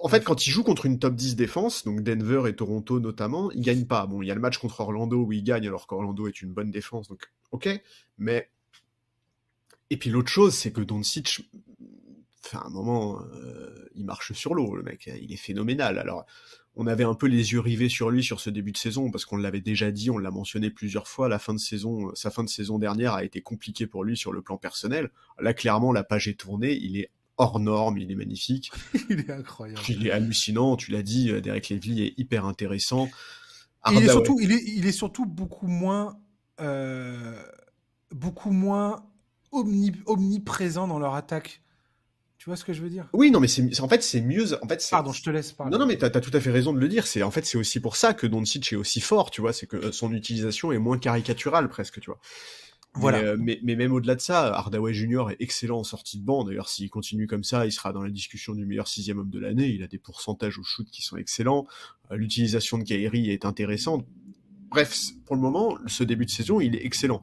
en fait, quand ils jouent contre une top 10 défense, donc Denver et Toronto notamment, ils gagnent pas. Bon, il y a le match contre Orlando où ils gagnent alors qu'Orlando est une bonne défense, donc ok. Mais et puis l'autre chose, c'est que Doncic, enfin, à un moment, il marche sur l'eau, le mec. Il est phénoménal. Alors, on avait un peu les yeux rivés sur lui sur ce début de saison parce qu'on l'avait déjà dit, on l'a mentionné plusieurs fois. La fin de saison, sa fin de saison dernière a été compliquée pour lui sur le plan personnel. Là, clairement, la page est tournée. Il est hors norme, il est magnifique. Il est incroyable. Il est hallucinant, tu l'as dit, Derek Lively est hyper intéressant. Et il est surtout beaucoup moins omniprésent dans leur attaque. Tu vois ce que je veux dire? Oui, non, mais en fait, c'est mieux. En fait, Pardon, je te laisse parler. Non, mais t'as tout à fait raison de le dire. En fait, c'est aussi pour ça que Doncic est aussi fort, tu vois. C'est que son utilisation est moins caricaturale, presque, tu vois. Voilà. Mais même au-delà de ça, Hardaway Jr. est excellent en sortie de banc. D'ailleurs, s'il continue comme ça, il sera dans la discussion du meilleur sixième homme de l'année. Il a des pourcentages au shoot qui sont excellents. L'utilisation de Kyrie est intéressante. Bref, pour le moment, ce début de saison, il est excellent.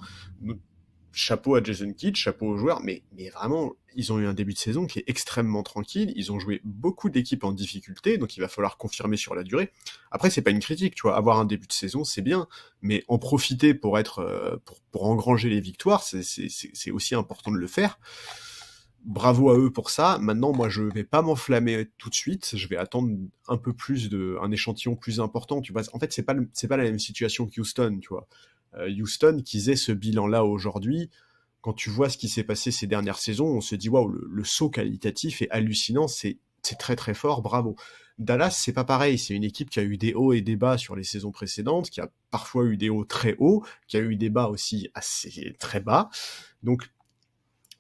Chapeau à Jason Kidd, chapeau aux joueurs, mais vraiment, ils ont eu un début de saison qui est extrêmement tranquille. Ils ont joué beaucoup d'équipes en difficulté, donc il va falloir confirmer sur la durée. Après, c'est pas une critique, tu vois. Avoir un début de saison, c'est bien, mais en profiter pour pour engranger les victoires, c'est aussi important de le faire. Bravo à eux pour ça. Maintenant, moi, je vais pas m'enflammer tout de suite. Je vais attendre un peu plus un échantillon plus important. Tu vois, en fait, c'est pas la même situation qu'Houston, tu vois. Houston, qu'ils aient ce bilan-là aujourd'hui, quand tu vois ce qui s'est passé ces dernières saisons, on se dit waouh, le saut qualitatif est hallucinant, c'est très très fort, bravo. Dallas, c'est pas pareil, c'est une équipe qui a eu des hauts et des bas sur les saisons précédentes, qui a parfois eu des hauts très hauts, qui a eu des bas aussi assez très bas. Donc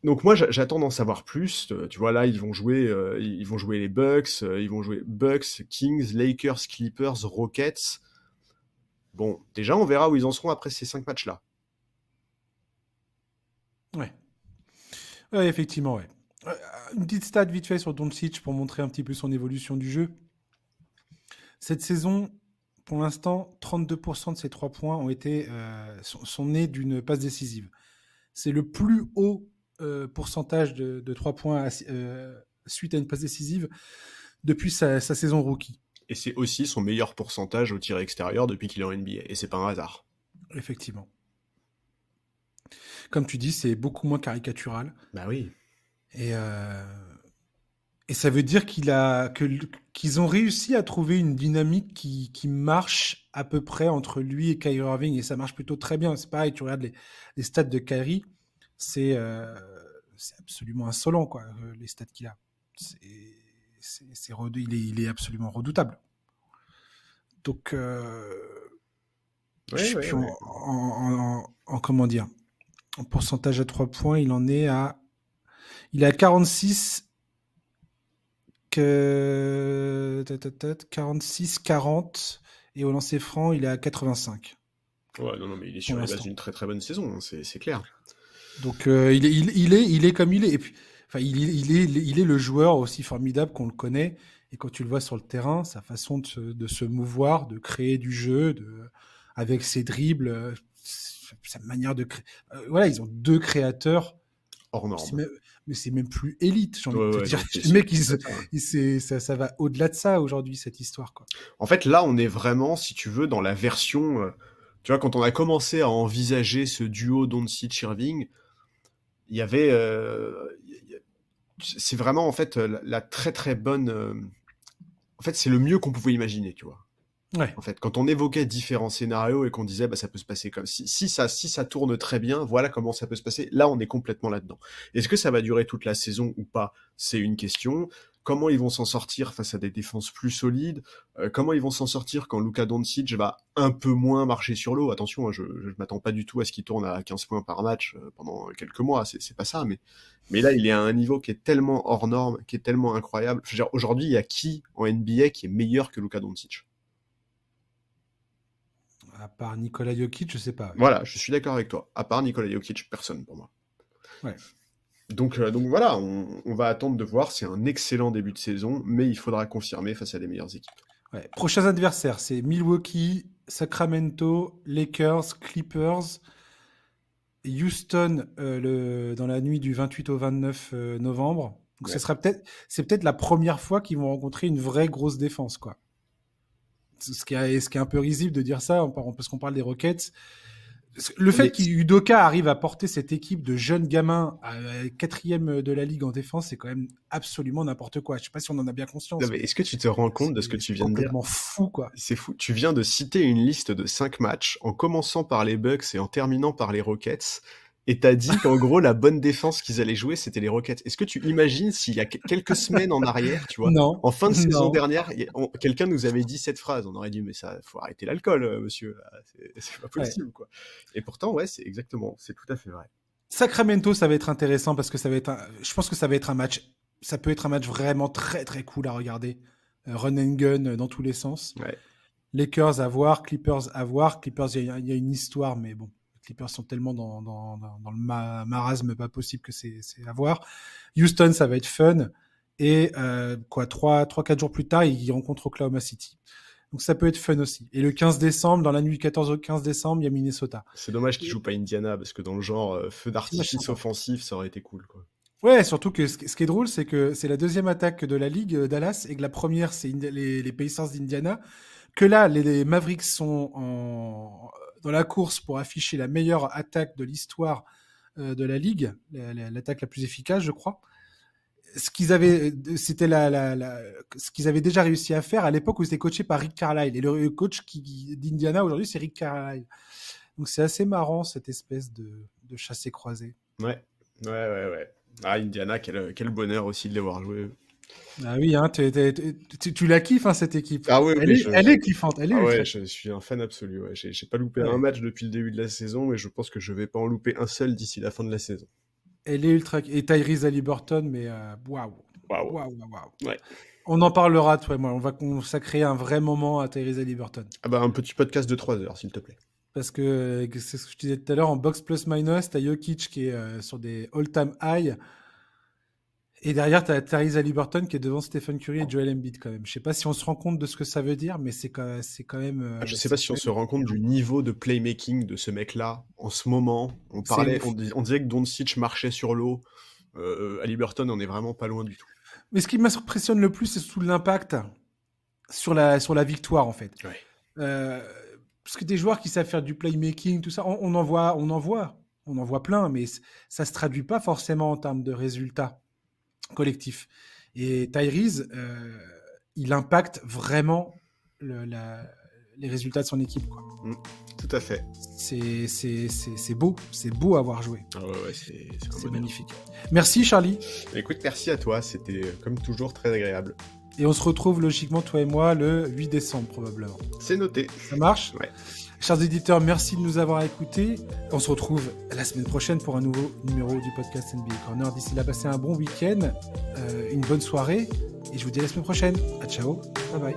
moi, j'attends d'en savoir plus. Tu vois, là, ils vont jouer les Bucks, ils vont jouer Bucks, Kings, Lakers, Clippers, Rockets. Bon, déjà, on verra où ils en seront après ces 5 matchs-là. Ouais. Ouais, effectivement, ouais. Une petite stat vite fait sur Doncic pour montrer un petit peu son évolution du jeu. Cette saison, pour l'instant, 32% de ses 3 points sont nés d'une passe décisive. C'est le plus haut pourcentage de 3 points suite à une passe décisive depuis sa saison rookie. Et c'est aussi son meilleur pourcentage au tir extérieur depuis qu'il est en NBA. Et c'est pas un hasard. Effectivement. Comme tu dis, c'est beaucoup moins caricatural. Bah oui. Et ça veut dire qu'ils ont réussi à trouver une dynamique qui marche à peu près entre lui et Kyrie Irving. Et ça marche plutôt très bien. C'est pareil, tu regardes les stats de Kyrie, c'est absolument insolent, quoi, les stats qu'il a. Il est absolument redoutable. Donc, comment dire, en pourcentage à 3 points, il est à 46, 40, et au lancer franc, il est à 85. Ouais, non, mais il est sur la base d'une très très bonne saison, hein, c'est clair. Donc, il est comme il est. Et puis, enfin, il est le joueur aussi formidable qu'on le connaît. Et quand tu le vois sur le terrain, sa façon de se mouvoir, de créer du jeu, avec ses dribbles, sa manière de créer. Voilà, ils ont 2 créateurs hors norme. Mais c'est même plus élite, j'ai envie de te dire. Non, le mec, ça va au-delà de ça aujourd'hui, cette histoire, quoi. En fait, là, on est vraiment, si tu veux, dans la version... tu vois, quand on a commencé à envisager ce duo Doncic-Irving, il y avait... c'est vraiment, en fait, la très très bonne... en fait, c'est le mieux qu'on pouvait imaginer, tu vois. Ouais. En fait, quand on évoquait différents scénarios et qu'on disait bah ça peut se passer comme si ça tourne très bien, voilà comment ça peut se passer. Là, on est complètement là-dedans. Est-ce que ça va durer toute la saison ou pas? C'est une question. comment ils vont s'en sortir face à des défenses plus solides, comment ils vont s'en sortir quand Luka Doncic va un peu moins marcher sur l'eau. Attention, hein, je m'attends pas du tout à ce qu'il tourne à 15 points par match pendant quelques mois, c'est pas ça, mais là il est à un niveau qui est tellement hors norme, qui est tellement incroyable. Je veux dire, aujourd'hui, il y a qui en NBA qui est meilleur que Luka Doncic? À part Nikola Jokic, je sais pas. Voilà, je suis d'accord avec toi. À part Nikola Jokic, personne pour moi. Ouais. Donc voilà, on va attendre de voir. C'est un excellent début de saison, mais il faudra confirmer face à des meilleures équipes. Ouais. Prochains adversaires, c'est Milwaukee, Sacramento, Lakers, Clippers, Houston dans la nuit du 28 au 29 novembre. Donc c'est peut-être la première fois qu'ils vont rencontrer une vraie grosse défense, quoi. Ce qui est un peu risible de dire ça, parce qu'on parle des Rockets. Le fait qu'Udoka arrive à porter cette équipe de jeunes gamins à 4e de la ligue en défense, c'est quand même absolument n'importe quoi. Je sais pas si on en a bien conscience. Non, mais est-ce que tu te rends compte de ce que tu viens de dire? C'est complètement fou, quoi. C'est fou. Tu viens de citer une liste de 5 matchs, en commençant par les Bucks et en terminant par les Rockets. Et t'as dit qu'en gros, la bonne défense qu'ils allaient jouer, c'était les Rockets. Est-ce que tu imagines s'il y a quelques semaines en arrière, tu vois, non, en fin de saison dernière, quelqu'un nous avait dit cette phrase, on aurait dit, mais ça, faut arrêter l'alcool, monsieur, c'est pas possible, quoi. Et pourtant, ouais, c'est tout à fait vrai. Sacramento, ça va être intéressant parce que je pense que ça va être un match, ça peut être un match vraiment très très cool à regarder. Run and gun dans tous les sens. Ouais. Lakers à voir, Clippers à voir. Clippers, il y a une histoire, mais bon. Les Clippers sont tellement dans le marasme pas possible que c'est à voir. Houston, ça va être fun. Et 3-4 jours plus tard, ils rencontrent Oklahoma City. Donc ça peut être fun aussi. Et le 15 décembre, dans la nuit du 14 au 15 décembre, il y a Minnesota. C'est dommage qu'ils jouent pas Indiana, parce que dans le genre feu d'artifice offensif, ça aurait été cool, quoi. Ouais, surtout que ce qui est drôle, c'est que c'est la deuxième attaque de la Ligue, Dallas, et que la première, c'est les Pacers d'Indiana. Que là, les Mavericks sont dans la course pour afficher la meilleure attaque de l'histoire de la Ligue, l'attaque la plus efficace, je crois. C'était ce qu'ils avaient déjà réussi à faire à l'époque où c'était coaché par Rick Carlisle. Et le coach d'Indiana aujourd'hui, c'est Rick Carlisle. Donc c'est assez marrant, cette espèce de chassé-croisé. Ouais. Ah, Indiana, quel bonheur aussi de les voir jouer. Ah oui, hein, tu la kiffes, hein, cette équipe. Ah oui, elle est kiffante. Ouais, je suis un fan absolu. Ouais. J'ai pas loupé un match depuis le début de la saison, et je pense que je vais pas en louper un seul d'ici la fin de la saison. Elle est ultra. Et Tyrese Haliburton, mais waouh. Ouais. On en parlera, toi et moi. On va consacrer un vrai moment à Tyrese Haliburton. Ah bah, un petit podcast de 3 heures, s'il te plaît. Parce que c'est ce que je disais tout à l'heure, en box plus-minus, t'as Jokic qui est sur des all-time high. Et derrière, t'as Tyrese Haliburton qui est devant Stephen Curry et Joel Embiid quand même. Je sais pas si on se rend compte de ce que ça veut dire, mais c'est quand même. Je sais pas si on se rend compte du niveau de playmaking de ce mec-là en ce moment. On disait que Doncic marchait sur l'eau. Haliburton, on est vraiment pas loin du tout. Mais ce qui m'impressionne le plus, c'est surtout l'impact sur la victoire en fait. Ouais. Parce que des joueurs qui savent faire du playmaking, tout ça, on en voit plein, mais ça se traduit pas forcément en termes de résultats collectifs. Et Tyrese, il impacte vraiment les résultats de son équipe, quoi. Tout à fait. C'est beau à voir jouer. Ah ouais, c'est magnifique. Merci Charlie. Écoute, merci à toi, c'était comme toujours très agréable. Et on se retrouve logiquement, toi et moi, le 8 décembre probablement. C'est noté. Ça marche ? Ouais. Chers éditeurs, merci de nous avoir écoutés. On se retrouve la semaine prochaine pour un nouveau numéro du podcast NBA Corner. D'ici là, passez un bon week-end, une bonne soirée, et je vous dis à la semaine prochaine. Ciao, bye bye.